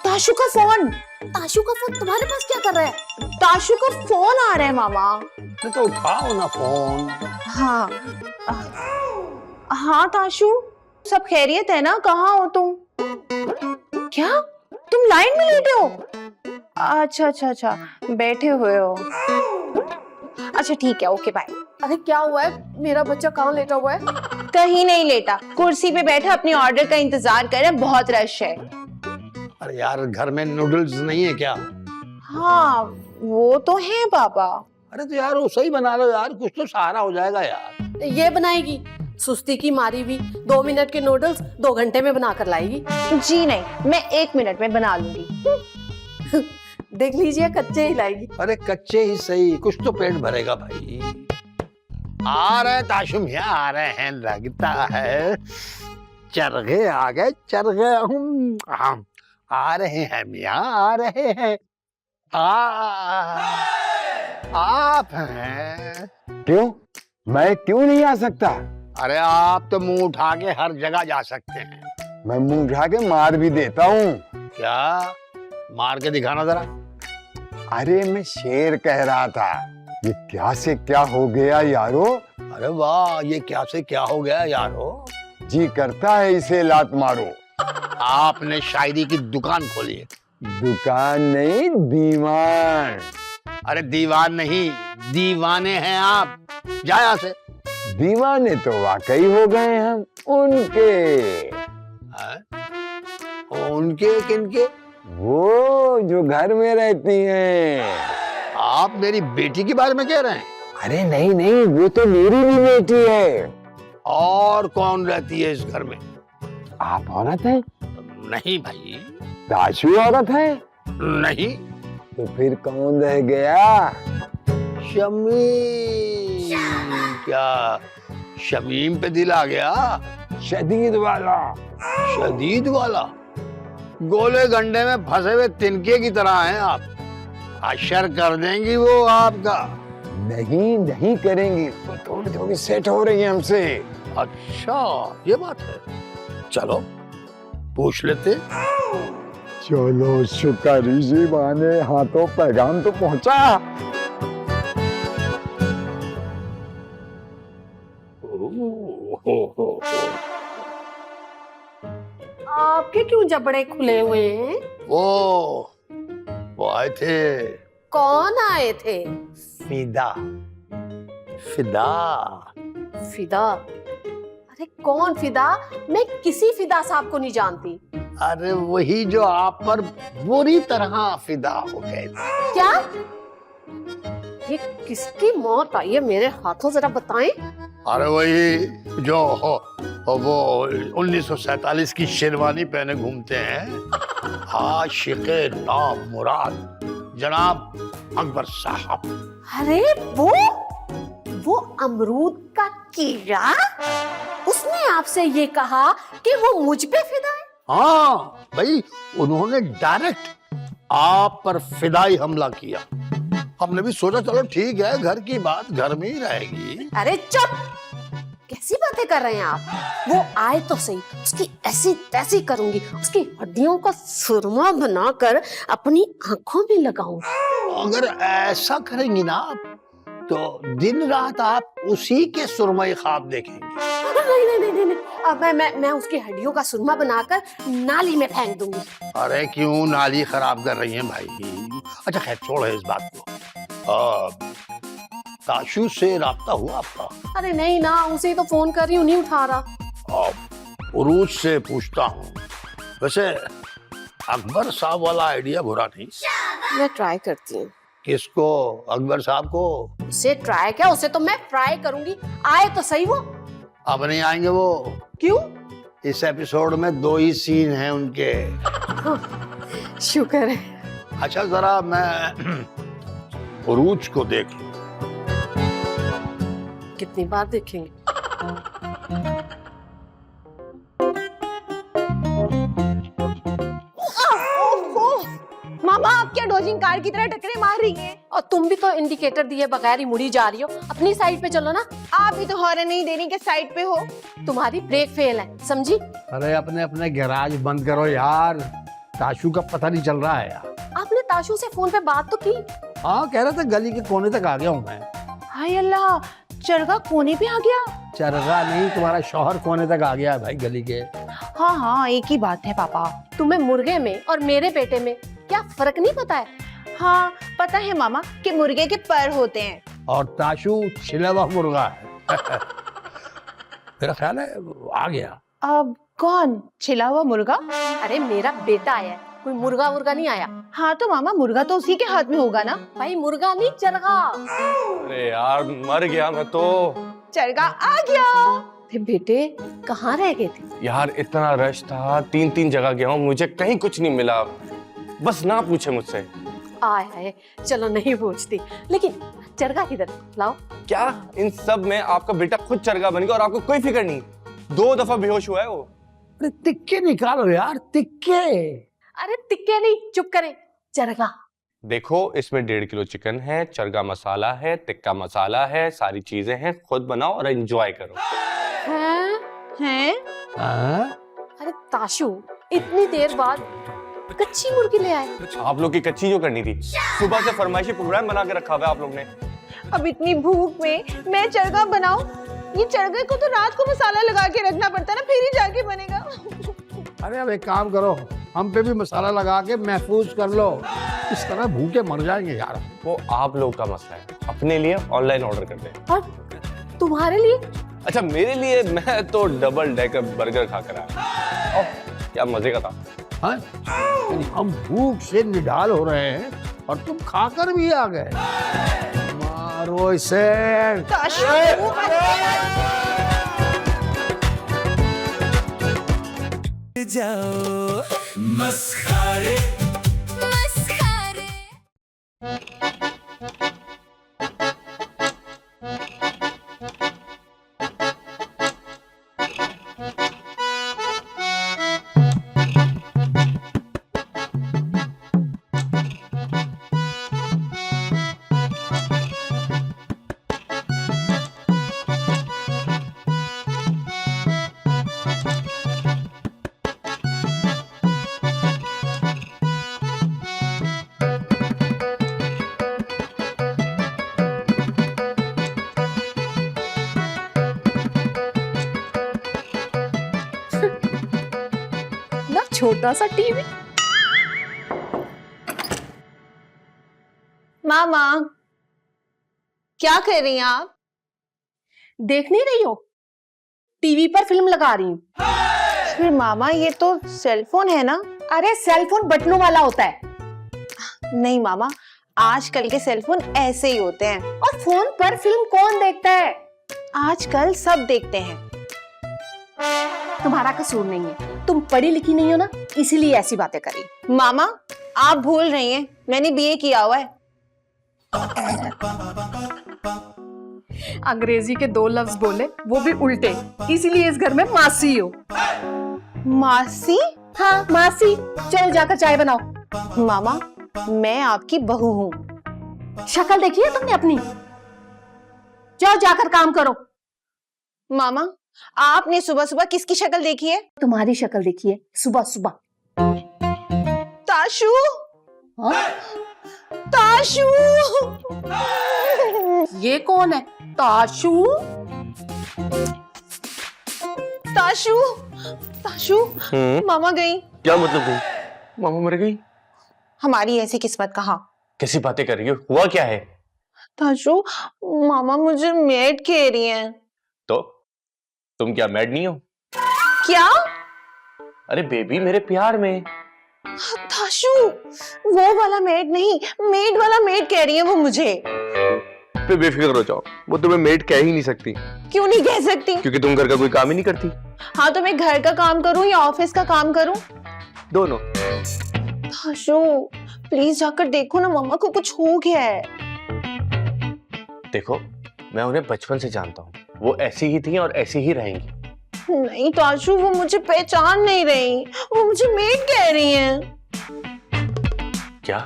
ताशू का फोन। ताशू का फोन तुम्हारे पास क्या कर रहा है? ताशू का फोन आ रहा है मामा। तो उठाओ ना फोन। हाँ हाँ ताशू, सब खैरियत है ना? कहाँ हो तुम? क्या तुम लाइन में लेटे हो? अच्छा अच्छा अच्छा, बैठे हुए हो। अच्छा ठीक है, ओके बाय। अरे क्या हुआ है? मेरा बच्चा कहाँ लेटा हुआ है? कहीं नहीं लेटा, कुर्सी पे बैठा अपने ऑर्डर का इंतजार कर रहा है, बहुत रश है। अरे यार, घर में नूडल्स नहीं है क्या? हाँ वो तो है पापा। अरे तो यार वो सही बना लो यार, कुछ तो सहारा हो जाएगा यार। ये बनाएगी सुस्ती की मारी हुई, 2 मिनट के नूडल्स 2 घंटे में बना कर लाएगी। जी नहीं, मैं 1 मिनट में बना लूंगी। देख लीजिए, कच्चे ही लाएगी। अरे कच्चे ही सही, कुछ तो पेट भरेगा भाई। आ रहे ताशुम भैया, आ रहे हैं, लगता है चरगे आ गए, चरगे हम आ रहे हैं मियाँ, आ रहे हैं। आप हैं। क्यों? मैं क्यों नहीं आ सकता? अरे आप तो मुंह उठा के हर जगह जा सकते हैं। मैं मुंह उठा के मार भी देता हूँ। क्या? मार के दिखाना जरा। अरे मैं शेर कह रहा था। ये क्या से क्या हो गया यारो? अरे वाह, ये क्या से क्या हो गया यारो? जी करता है इसे लात मारो। आपने शायरी की दुकान खोली है। दुकान नहीं, दीवान। अरे दीवान नहीं, दीवाने हैं आप। जा यहाँ से। दीवाने तो वाकई हो गए हम उनके। हैं? उनके किनके? वो जो घर में रहती हैं। आप मेरी बेटी के बारे में कह रहे हैं? अरे नहीं नहीं, वो तो मेरी भी बेटी है। और कौन रहती है इस घर में? आप औरत हैं? नहीं भाई। दाशु औरत है? नहीं। तो फिर कौन रह गया? शमीम। क्या शमीम पे दिल आ गया? शदीद वाला। शदीद वाला? गोले गंडे में फंसे हुए तिनके की तरह हैं आप। अशर कर देंगी वो आपका। नहीं नहीं करेंगी, वो थोड़ी थोड़ी सेट हो रही है हमसे। अच्छा ये बात है। चलो पूछ लेते। चलो शुक्र इसी बहाने हाथों पैगाम तो पहुंचा। आपके क्यों जबड़े खुले हुए हैं? वो आए थे। कौन आए थे? फिदा। फिदा। फिदा? अरे कौन फिदा? मैं किसी फिदा साहब को नहीं जानती। अरे वही जो आप पर बुरी तरह फिदा हो गए। क्या? ये किसकी मौत आई है? मेरे हाथों जरा बताएं। अरे वही जो वो 1947 की शेरवानी पहने घूमते हैं, आशिक़े नाम मुराद जनाब अकबर साहब। अरे वो अमरूद का कीड़ा? उसने आपसे ये कहा कि वो मुझ पे फिदा है? हाँ भाई, उन्होंने डायरेक्ट आप पर फिदाई हमला किया। हमने भी सोचा चलो ठीक है, घर की बात घर में ही रहेगी। अरे चुप! कैसी बातें कर रहे हैं आप? वो आए तो सही, उसकी ऐसी तैसी करूंगी, उसकी हड्डियों का सुरमा बनाकर अपनी आंखों में लगाऊं। अगर ऐसा करेंगी ना आप, तो दिन रात आप उसी के सुरमई ख्वाब देखेंगे। नहीं, अब मैं उसकी हड्डियों का सुरमा बनाकर नाली में फेंक दूंगी। अरे क्यों नाली खराब कर रही हैं भाई? अच्छा खैर छोड़ो इस बात को। ताशु से राब्ता हुआ आपका? अरे नहीं ना, उसे तो फोन कर रही हूँ, नहीं उठा रहा। उरूज से पूछता हूँ। वैसे अकबर साहब वाला आइडिया बुरा नहीं। मैं ट्राई करती हूँ। किसको? अकबर साहब को? उसे ट्राई क्या, उसे तो मैं फ्राई करूंगी। आए तो सही वो। अब नहीं आएंगे वो। क्यों? इस एपिसोड में 2 ही सीन हैं उनके। शुक्र है। अच्छा जरा मैं उरूज को देख लूं। कितनी बार देखेंगे? मामा आप क्या डोजिंग कार की तरह टकरे मार रही हैं? और तुम भी तो इंडिकेटर दिए बगैर ही मुड़ी जा रही हो। अपनी साइड पे चलो ना। आप भी तो हॉर्न नहीं दे रही कि साइड पे हो। तुम्हारी ब्रेक फेल है, समझी? अरे अपने अपने गैराज बंद करो यार, ताशु का पता नहीं चल रहा है यार। आपने ताशु से फोन पे बात तो की? हाँ कह रहा था गली के कोने तक आ गया हूँ मैं। हाय अल्लाह, चरगा कोने पे आ गया। चरगा नहीं, तुम्हारा शौहर कोने तक आ गया है भाई गली के। हाँ एक ही बात है पापा। तुम्हें मुर्गे में और मेरे बेटे में क्या फर्क नहीं पता है? हाँ पता है मामा कि मुर्गे के पर होते हैं और ताशु छिला हुआ मुर्गा है। मेरा ख्याल है आ गया। अब कौन छिला हुआ मुर्गा? अरे मेरा बेटा आया है, कोई मुर्गा वुर्गा नहीं आया। हाँ तो मामा मुर्गा तो उसी के हाथ में होगा ना। भाई मुर्गा नहीं, चरगा। अरे यार मर गया मैं तो। चरगा आ गया। फिर बेटे कहाँ रह गए थे? यार इतना रश था, 3 जगह गया हूँ, मुझे कहीं कुछ नहीं मिला। बस ना पूछे मुझसे। आए चलो नहीं पूछती, लेकिन चरगा किधर? लाओ। क्या इन सब में आपका बेटा खुद चरगा बन गया और आपको कोई फिक्र नहीं? 2 दफा बेहोश हुआ है वो। अरे तिक्के निकालो यार, तिक्के। अरे तिक्के नहीं, चुप करें। चरगा। देखो इसमें 1.5 किलो चिकन है, चरगा मसाला है, टिक्का मसाला है, सारी चीजें हैं, खुद बनाओ और एंजॉय करो। हैं? अरे ताशु, इतनी देर बाद कच्ची मुर्गी ले आए। आप लोग की कच्ची जो करनी थी, सुबह से फरमाइशी प्रोग्राम बना के रखा हुआ है आप लोग ने। अब इतनी भूख में मैं चरगा बनाऊं? ये चरगे को तो रात को मसाला लगा के रखना पड़ता है ना, फिर ही जाके बनेगा। अरे अब एक काम करो, हम पे भी मसाला लगा के महफूज कर लो, इस तरह भूखे मर जाएंगे यार। वो आप लोग का मसला है, अपने लिए ऑनलाइन ऑर्डर कर दे। और तुम्हारे लिए? अच्छा मेरे लिए, मैं तो डबल डेकर बर्गर खा कर आया। क्या मजे का था। हाँ? हम भूख से निढाल हो रहे हैं और तुम खाकर भी आ गए। मारो इसे। जाओ मस्खारे ना छोटा सा टीवी। मामा, क्या कर रही हैं आप? देख नहीं रही हो? टीवी पर फिल्म लगा रही हूँ। फिर मामा ये तो सेलफोन है ना? अरे सेलफोन बटनों वाला होता है। नहीं मामा, आजकल के सेलफोन ऐसे ही होते हैं। और फोन पर फिल्म कौन देखता है? आजकल सब देखते हैं। तुम्हारा कसूर नहीं है, तुम पढ़ी लिखी नहीं हो ना, इसीलिए ऐसी बातें करी। मामा आप भूल रही हैं, मैंने बीए किया हुआ है। अंग्रेजी के 2 लफ्ज बोले, वो भी उल्टे, इसीलिए इस घर में मासी हो। मासी? हाँ मासी। चलो जाकर चाय बनाओ। मामा मैं आपकी बहू हूँ। शक्ल देखी है तुमने अपनी? जाओ जाकर काम करो। मामा आपने सुबह सुबह किसकी शक्ल देखी है? तुम्हारी शक्ल देखी है सुबह सुबह। ताशु। हाँ? ताशु। ये कौन है? ताशु? ताशु। ताशु। मामा गई। क्या मतलब गई? मामा मर गई? हमारी ऐसी किस्मत कहाँ। कैसी बातें कर रही हो? हुआ क्या है? ताशु मामा मुझे मेड कह रही हैं। तो तुम क्या मैड नहीं हो? क्या? अरे बेबी मेरे प्यार में। ताशु वो वाला मेड नहीं, मेड वाला मेड कह रही है वो मुझे। फिर बेफिक्र हो जाओ, वो तुम्हें मेड कह ही नहीं सकती। क्यों नहीं कह सकती? क्योंकि तुम घर का कोई काम ही नहीं करती। हाँ तो मैं घर का काम करूं या ऑफिस का काम करूं? दोनों। ताशु प्लीज जाकर देखो ना, मामा को कुछ हो गया है। देखो मैं उन्हें बचपन से जानता हूँ, वो ऐसी ही थी और ऐसी ही रहेंगी। नहीं ताशु वो मुझे पहचान नहीं रही, वो मुझे मेड कह रही हैं। क्या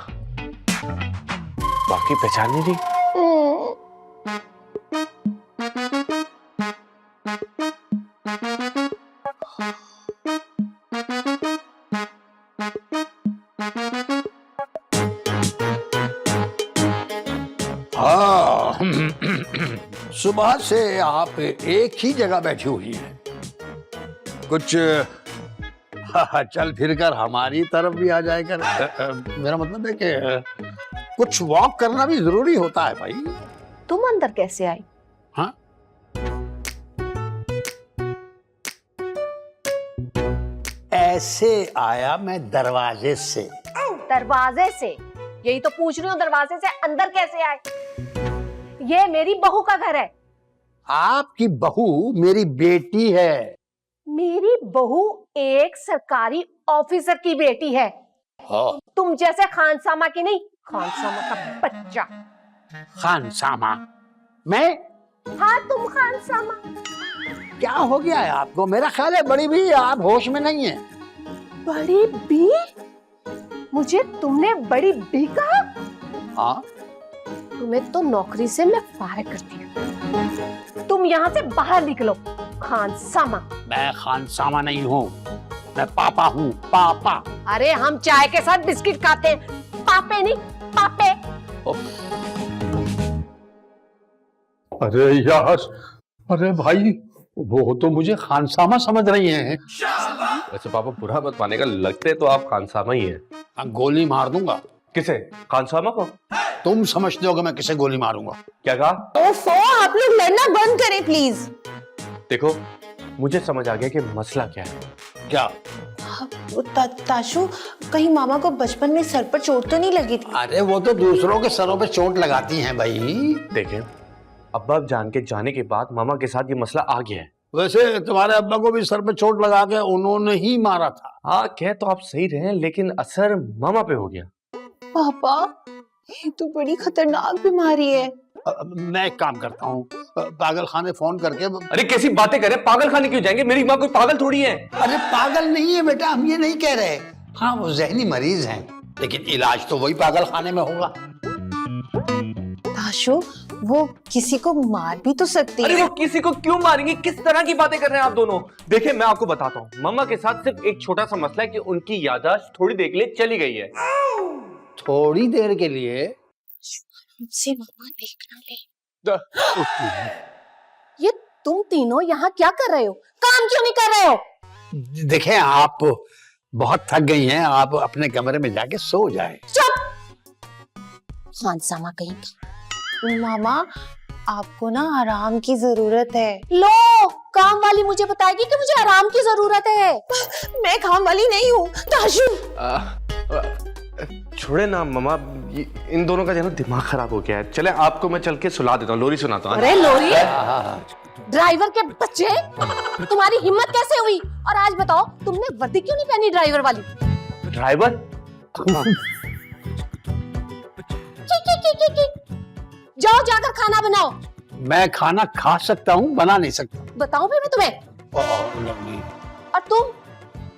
बाकी पहचान नहीं रही? हाँ सुबह से आप एक ही जगह बैठी हुई हैं, कुछ चल फिर कर हमारी तरफ भी आ जाए कर। मेरा मतलब है कि कुछ वॉक करना भी जरूरी होता है भाई। तुम अंदर कैसे आई? हाँ ऐसे आया मैं दरवाजे से। दरवाजे से? यही तो पूछ रही हूँ, दरवाजे से अंदर कैसे आए? ये मेरी बहू का घर है। आपकी बहू मेरी बेटी है। मेरी बहू एक सरकारी ऑफिसर की बेटी है। हाँ। तुम जैसे खानसामा की नहीं, खानसामा का बच्चा। खानसामा? मैं? हाँ तुम खानसामा। क्या हो गया है आपको? मेरा ख्याल है बड़ी भी आप होश में नहीं है। बड़ी बी? मुझे तुमने बड़ी बी कहा? हाँ, तुम्हें तो नौकरी से मैं फारिग करती हूँ। तुम यहाँ से बाहर निकलो खानसामा। मैं खानसामा नहीं हूँ, मैं पापा हूँ, पापा। अरे हम चाय के साथ बिस्किट खाते हैं, पापे नहीं पापे। अरे यार, अरे भाई, वो तो मुझे खानसामा समझ रही हैं। वैसे पापा बुरा मत मानेगा, लगते तो आप खानसामा ही हैं। मैं गोली मार दूंगा। किसे? खानसामा को? तुम समझते हो कि मैं किसे गोली मारूंगा? क्या कहा? ओफो, आप लोग लड़ना बंद करें प्लीज। देखो, मुझे समझ आ गया कि मसला क्या है। क्या? ताशु, कहीं मामा को बचपन में सर पर चोट तो नहीं लगी थी? अरे वो तो दूसरों के सरों पे चोट लगाती हैं भाई। देखें, अब्बा जान के जाने के बाद मामा के साथ ये मसला आ गया है। वैसे तुम्हारे अब्बा को भी सर पे चोट लगा के उन्होंने ही मारा था। हाँ, कह तो आप सही रहे, लेकिन असर मामा पे हो गया। पापा, ये तो बड़ी खतरनाक बीमारी है। मैं एक काम करता हूँ, पागल खाने फोन करके। अरे कैसी बातें कर रहे हैं, पागल खाने क्यों जाएंगे? मेरी माँ कोई पागल थोड़ी है। अरे पागल नहीं है बेटा, हम ये नहीं कह रहे। हाँ, वो जहनी मरीज हैं, लेकिन इलाज तो वही पागल खाने में होगा। ताशु, वो किसी को मार भी तो सकती अरे है। वो किसी को क्यों मारेंगे? किस तरह की बातें कर रहे हैं आप दोनों? देखिए, मैं आपको बताता हूँ, मामा के साथ सिर्फ एक छोटा सा मसला है कि उनकी याददाश्त थोड़ी देर के लिए चली गई है। थोड़ी देर के लिए? मुझसे मामा देख ना ले। ये तुम तीनों यहाँ क्या कर रहे हो? काम क्यों नहीं कर रहे हो? देखें, आप बहुत थक गई हैं, आप अपने कमरे में जाके सो जाएं। खानसामा कहीं का। मामा, आपको ना आराम की जरूरत है। लो, काम वाली मुझे बताएगी कि मुझे आराम की जरूरत है। मैं काम वाली नहीं हूँ। ताशु, छोड़े ना मामा, इन दोनों का जो है ना दिमाग खराब हो गया है। चले, आपको मैं चल के सुला देता हूँ, लोरी सुनाता हूँ। अरे लोरी, ड्राइवर के बच्चे, तुम्हारी हिम्मत कैसे हुई? और आज बताओ, तुमने वर्दी क्यों नहीं पहनी ड्राइवर वाली? ड्राइवर? की। जाओ जाकर खाना बनाओ। मैं खाना खा सकता हूँ, बना नहीं सकता। बताऊं फिर मैं तुम्हें? और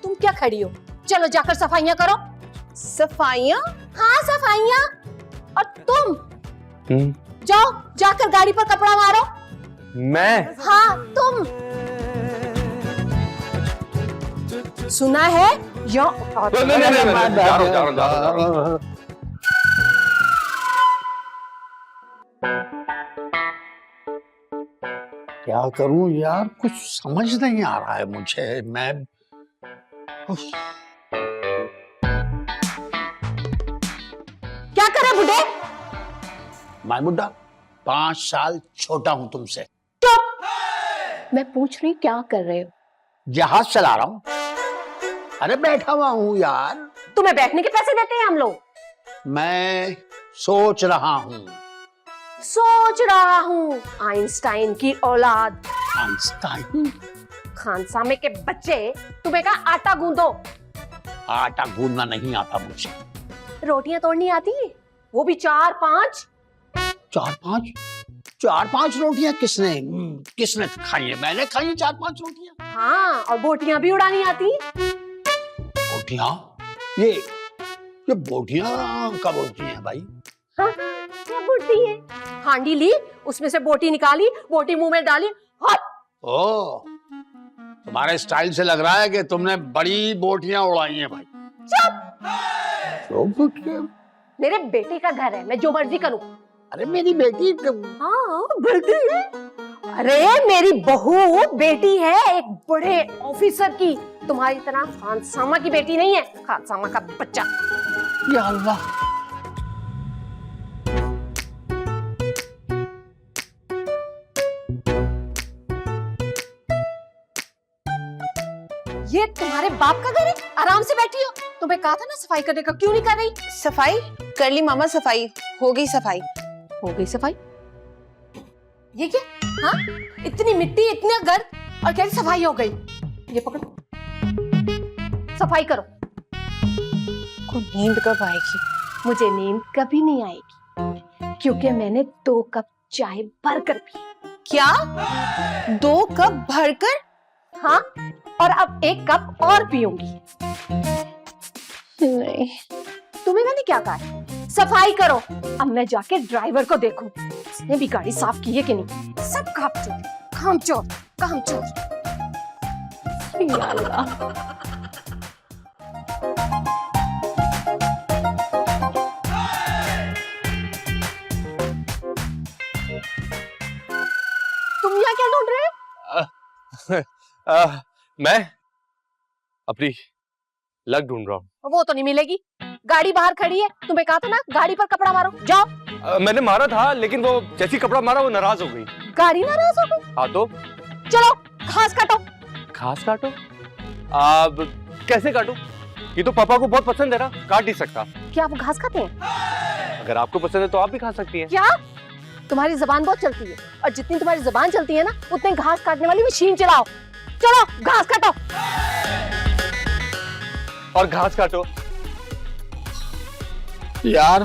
तुम क्या खड़ी हो? चलो जाकर सफाइयां करो। सफाइयाँ? हाँ, सफाइयां। और तुम जाओ, जाकर गाड़ी पर कपड़ा मारो। मैं? हाँ, तुम। सुना है? या जा रहा हूं। क्या करूं यार, कुछ समझ नहीं आ रहा है मुझे। मैं क्या करे बुढ़े? मैं बुड्ढा 5 साल छोटा हूं तुमसे। मैं पूछ रही क्या कर रहे हो? जहाज चला रहा हूं। अरे बैठा हुआ हूं यार। तुम्हें बैठने के पैसे देते हैं हम लोग? मैं सोच रहा हूं। सोच रहा हूँ, आइंस्टाइन की औलाद। आइंस्टाइन? खानसामे के बच्चे, तुम्हें कहा आटा गूंदो। आटा गूंदना नहीं आता मुझे। रोटियां तोड़नी आती है, वो भी 4-5। 4-5 रोटियां किसने खाई है? मैंने खाई है 4-5 रोटियां। हाँ, और बोटियां भी उड़ानी आती है। बोटियां? ये बोटियां कब उड़ती हैं भाई? हाँ, क्या उड़ती है? हांडी ली, उसमें से बोटी निकाली, बोटी मुंह में डाली, हट। ओ, तुम्हारे स्टाइल से लग रहा है कि तुमने बड़ी बोटियां उड़ाई हैं भाई। चुप। मेरे बेटे का घर है, मैं जो मर्जी करूं। अरे मेरी बेटी। हाँ, बेटी है। अरे मेरी बहू बेटी है एक बड़े ऑफिसर की, तुम्हारी तरह खानसामा की बेटी नहीं है। खानसामा का बच्चा। या अल्लाह। ये तुम्हारे बाप का घर है? आराम से बैठी हो। तुम्हें कहा था ना सफाई करने का, क्यों नहीं कर रही? सफाई कर ली मामा, सफाई हो गई। सफाई हो गई सफाई? ये क्या? हाँ, इतनी मिट्टी, इतना घर, और कह रही सफाई हो गई। ये पकड़ो, सफाई करो। को नींद कब आएगी? मुझे नींद कभी नहीं आएगी, क्योंकि मैंने 2 कप चाय भरकर पी। क्या? 2 कप भरकर? हाँ, और अब 1 कप और पीऊंगी। नहीं। तुम्हें मैंने क्या कहा? सफाई करो। अब मैं जाके ड्राइवर को देखूं, इसने भी गाड़ी साफ की है कि नहीं। सब कामचोर। या अल्लाह। तुम यहाँ क्या ढूंढ रहे हो? मैं अपनी लग ढूंढ रहा हूँ। वो तो नहीं मिलेगी, गाड़ी बाहर खड़ी है। तुम्हें कहा था ना गाड़ी पर कपड़ा मारो, जाओ। मैंने मारा था, लेकिन वो जैसी कपड़ा मारा वो नाराज हो गई। गाड़ी नाराज हो गई? हाँ तो चलो घास काटो। घास काटो? अब कैसे काटूं? ये तो पापा को बहुत पसंद है ना, काट नहीं सकता। क्या आप घास खाते हैं? अगर आपको पसंद है तो आप भी खा सकती हैं। क्या? तुम्हारी जबान बहुत चलती है, और जितनी तुम्हारी जबान चलती है ना, उतने घास काटने वाली मशीन चलाओ। चलो घास काटो। और घास काटो। यार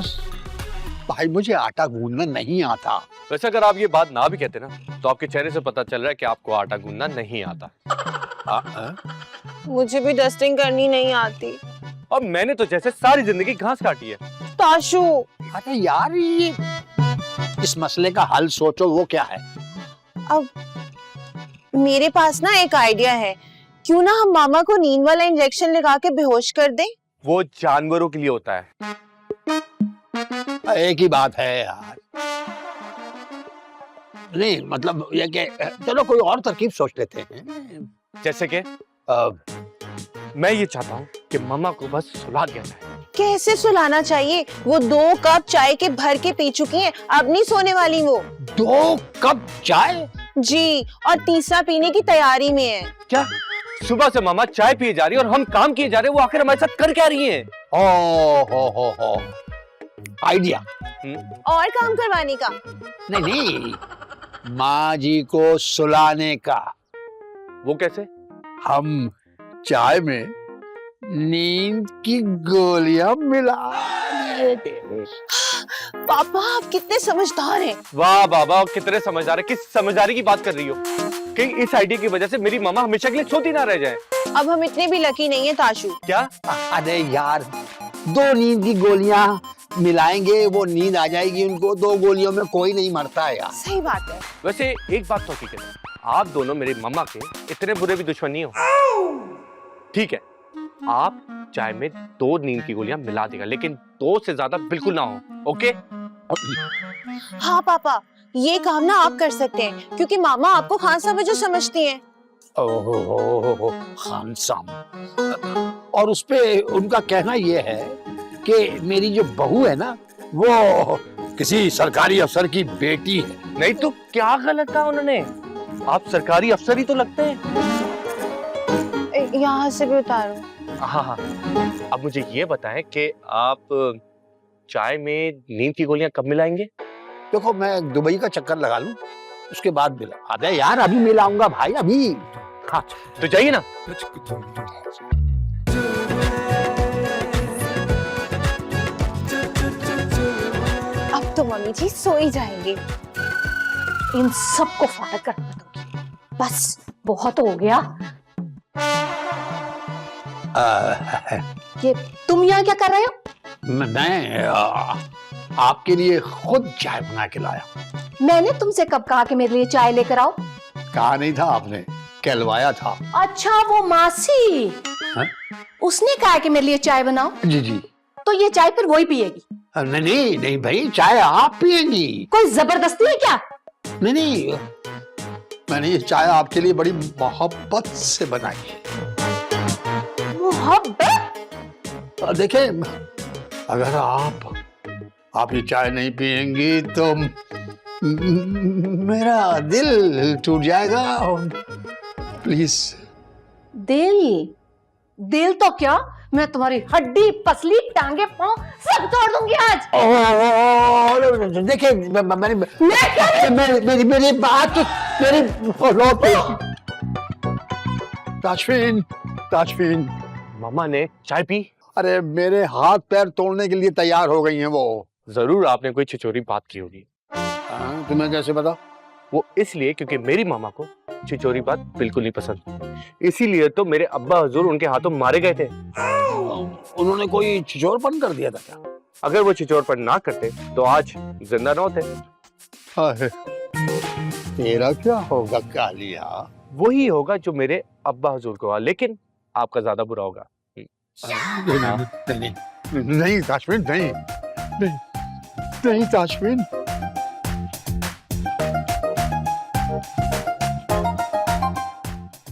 भाई, मुझे आटा गूंदना नहीं आता। वैसे अगर आप ये बात ना भी कहते ना, तो आपके चेहरे से पता चल रहा है कि आपको आटा गूंदना नहीं आता। मुझे भी डस्टिंग करनी नहीं आती। और मैंने तो जैसे सारी जिंदगी घास काटी है। ताशु, अरे यार, ये इस मसले का हल सोचो, वो क्या है? अब मेरे पास ना एक आइडिया है। क्यों ना हम मामा को नींद वाला इंजेक्शन लगा के बेहोश कर दें? वो जानवरों के लिए होता है। एक ही बात है यार। नहीं मतलब ये कि चलो कोई और तरकीब सोच लेते हैं। जैसे कि मैं ये चाहता हूँ कि मामा को बस सुला दिया जाए। कैसे सुलाना चाहिए? वो 2 कप चाय के भर के पी चुकी हैं, अब नहीं सोने वाली वो। 2 कप चाय? जी, और तीसरा पीने की तैयारी में है। क्या? सुबह से मामा चाय पिए जा रही है और हम काम किए जा रहे हैं, वो आखिर हमारे साथ कर क्या रही हैं? हो आइडिया। और काम करवाने का? नहीं, माँ जी को सुलाने का। वो कैसे? हम चाय में नींद की गोलियां मिला देते। पापा आप कितने समझदार हैं। वाह बाबा, कितने समझदार है। किस समझदारी की बात कर रही हो? कहीं इस आइडिया की वजह से मेरी मामा हमेशा के लिए सोती ना रह जाए। अब हम इतने भी लकी नहीं है ताशु। क्या? अरे यार, 2 नींद की गोलियां मिलाएंगे, वो नींद आ जाएगी उनको। 2 गोलियों में कोई नहीं मरता है यार। सही बात है। वैसे एक बात तो ठीक है, आप दोनों मेरे मामा के इतने बुरे भी दुश्मन नहीं हो। ठीक है, आप चाय में 2 नींद की गोलियां मिला देगा, लेकिन 2 से ज्यादा बिल्कुल ना हो। ओके? हाँ पापा, ये काम ना आप कर सकते हैं, क्योंकि मामा आपको खान समझो समझती हैं। ओहो, खानसाम। और उसपे उनका कहना ये है कि मेरी जो बहू है ना, वो किसी सरकारी अफसर की बेटी है। नहीं तो क्या गलत कहा उन्होंने? आप सरकारी अफसर ही तो लगते हैं। यहाँ से भी उतारो। हाँ हाँ, अब मुझे ये बताएं कि आप चाय में नींद की गोलियां कब मिलाएंगे? देखो, मैं दुबई का चक्कर लगा लूं, उसके बाद मिला। अबे यार, अभी मिलाऊंगा भाई, अभी। हाँ तो जाइए ना। अब तो मम्मी जी सो ही जाएंगे। इन सबको फाटक करना दूंगी, बस बहुत हो गया। ये तुम यहाँ क्या कर रहे हो? मैं आपके लिए खुद चाय बना के लाया। मैंने तुमसे कब कहा कि मेरे लिए चाय लेकर आओ? कहा नहीं था आपने, कहलवाया था। अच्छा, वो मासी हा? उसने कहा कि मेरे लिए चाय बनाओ। जी जी। तो ये चाय फिर वही पिएगी? नहीं नहीं भाई, चाय आप पिएंगी। कोई जबरदस्ती है क्या? नहीं, मैंने ये चाय आपके लिए बड़ी मोहब्बत से बनाई है। मोहब्बत? देखें, अगर आप ये चाय नहीं पिएंगी तो मेरा दिल टूट जाएगा। प्लीज। दिल तो क्या, मैं तुम्हारी हड्डी पसली टांगे पांव सब तोड़ दूंगी आज। देखिए, मेरी बात, मेरी ताजफीन। मामा ने चाय पी? अरे मेरे हाथ पैर तोड़ने के लिए तैयार हो गई हैं वो। जरूर आपने कोई छिचोरी बात की होगी। तुम्हें कैसे पता? वो इसलिए क्योंकि मेरी मामा को छिचोरी बात बिल्कुल नहीं पसंद, इसीलिए तो मेरे अब्बा हुजूर उनके हाथों मारे गए थे। उन्होंने कोई छिचोरपन कर दिया था क्या? अगर वो चिचोरपन ना करते तो आज जिंदा न होते। अरे, तेरा क्या होगा कालिया? वही होगा जो मेरे अब्बा हुजूर को हुआ, लेकिन आपका ज्यादा बुरा होगा। नहीं ताशमीन, नहीं नहीं नहीं ताशमीन।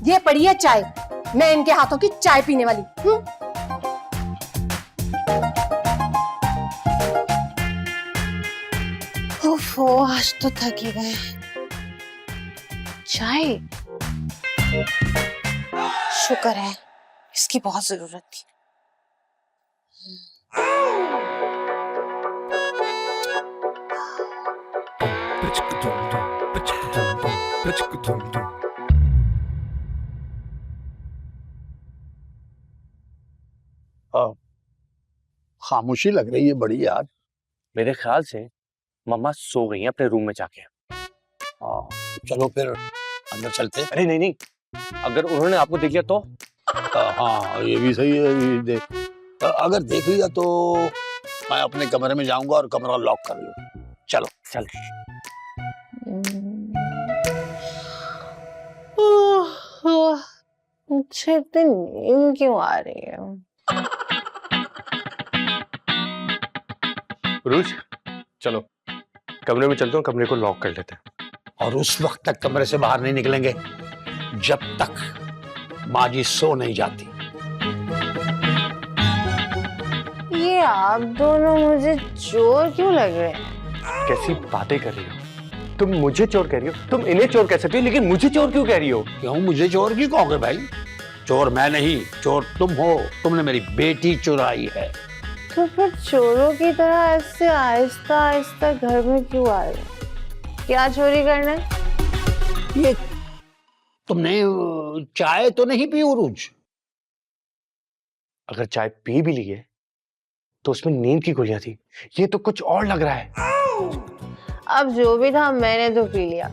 ये पड़ी है चाय, मैं इनके हाथों की चाय पीने वाली। ओफो, आज तो थक ही गए। चाय, शुक्र है, इसकी बहुत जरूरत थी। खामोशी लग रही है बड़ी यार। मेरे ख्याल से मम्मा सो गई हैं अपने रूम में जाके। चलो फिर अंदर चलते। अरे नहीं नहीं, अगर उन्होंने आपको देख लिया तो? हाँ ये भी सही है, ये देख अगर देख लिया तो मैं अपने कमरे में जाऊंगा और कमरा लॉक कर लूँ। चलो चल। मुझे इतनी नींद क्यों आ रही है? रूज, चलो कमरे में चलते हैं, कमरे को लॉक कर लेते हैं। और उस वक्त तक कमरे से बाहर नहीं निकलेंगे जब तक माँ जी सो नहीं जाती। ये आप दोनों मुझे चोर क्यों लग रहे हैं? कैसी बातें कर रही हो तुम? मुझे चोर कह रही हो? तुम इन्हें चोर कह सकती हो, लेकिन मुझे चोर क्यों कह रही हो? क्यों मुझे चोर क्यों कहोगे भाई? चोर मैं नहीं, चोर तुम हो। तुमने मेरी बेटी चुराई है। तो फिर चोरों की तरह ऐसे आहिस्ता आहिस्ता घर में क्यों आ रहे? क्या चोरी करना है? ये तुमने चाय तो नहीं पी उरूज? अगर चाय पी भी ली है तो उसमें नींद की गोलियां थी, ये तो कुछ और लग रहा है। अब जो भी था मैंने तो पी लिया।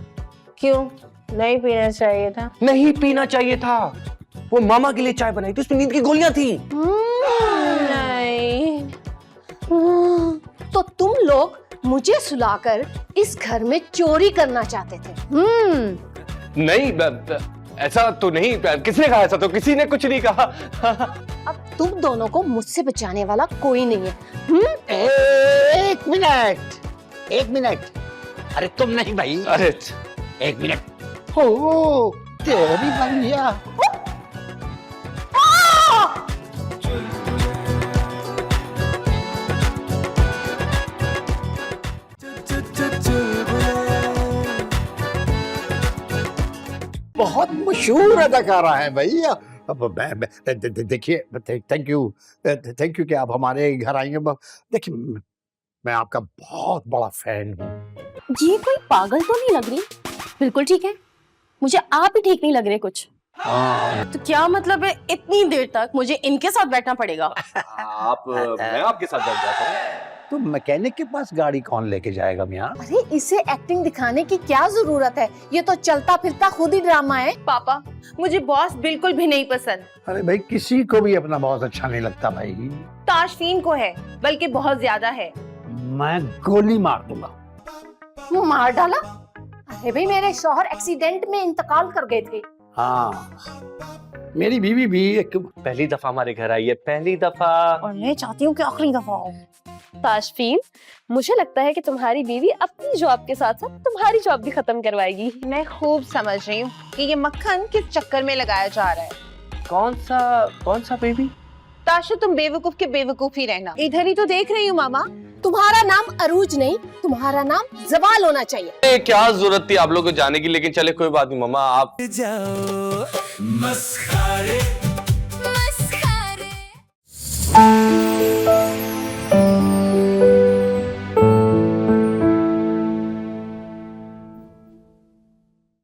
क्यों नहीं पीना चाहिए था? नहीं पीना चाहिए था, वो मामा के लिए चाय बनाई थी, उसमें नींद की गोलियां थी। नहीं। तो तुम लोग मुझे सुलाकर इस घर में चोरी करना चाहते थे? नहीं ऐसा तो नहीं। किसने कहा ऐसा? तो किसी ने कुछ नहीं कहा। अब तुम दोनों को मुझसे बचाने वाला कोई नहीं है। एक मिनट, एक मिनट। अरे तुम नहीं भाई। अरे एक मिनट। हो तेरी बलिया। बहुत मशहूर अदाकारा है भैया। देखिए, थैंक यू कि आप हमारे घर आएंगे। देखिए मैं आपका बहुत बड़ा फैन हूँ। ये कोई पागल तो नहीं लग रही? बिल्कुल ठीक है, मुझे आप ही ठीक नहीं लग रहे कुछ। तो क्या मतलब है इतनी देर तक मुझे इनके साथ बैठना पड़ेगा? मैं आपके साथ बैठ जाता हूँ। तो मैकेनिक के पास गाड़ी कौन लेके जाएगा मियां? अरे इसे एक्टिंग दिखाने की क्या जरूरत है? ये तो चलता फिरता खुद ही ड्रामा है। पापा, मुझे बॉस बिल्कुल भी नहीं पसंद। अरे भाई किसी को भी अपना बॉस अच्छा नहीं लगता भाई। ताशफीन को है, बल्कि बहुत ज्यादा है। मैं गोली मार दूंगा। क्यों मार डाला? अरे भाई मेरे शौहर एक्सीडेंट में इंतकाल कर गए थे। हाँ मेरी बीवी भी एक पहली दफा हमारे घर आई है, पहली दफा। और मैं चाहती हूँ कि आखिरी दफा हो। ताशफीन, मुझे लगता है कि तुम्हारी बीवी अपनी जॉब के साथ साथ तुम्हारी जॉब भी खत्म करवाएगी। मैं खूब समझ रही हूँ कि ये मक्खन किस चक्कर में लगाया जा रहा है। कौन सा बेबी? ताशु, तुम बेवकूफ के बेवकूफ ही रहना। इधर ही तो देख रही हूँ मामा। तुम्हारा नाम अरूज नहीं, तुम्हारा नाम जवाल होना चाहिए। क्या जरूरत थी आप लोगों को जाने की, लेकिन चले कोई बात नहीं। मम्मा आप जाओ मस्खरे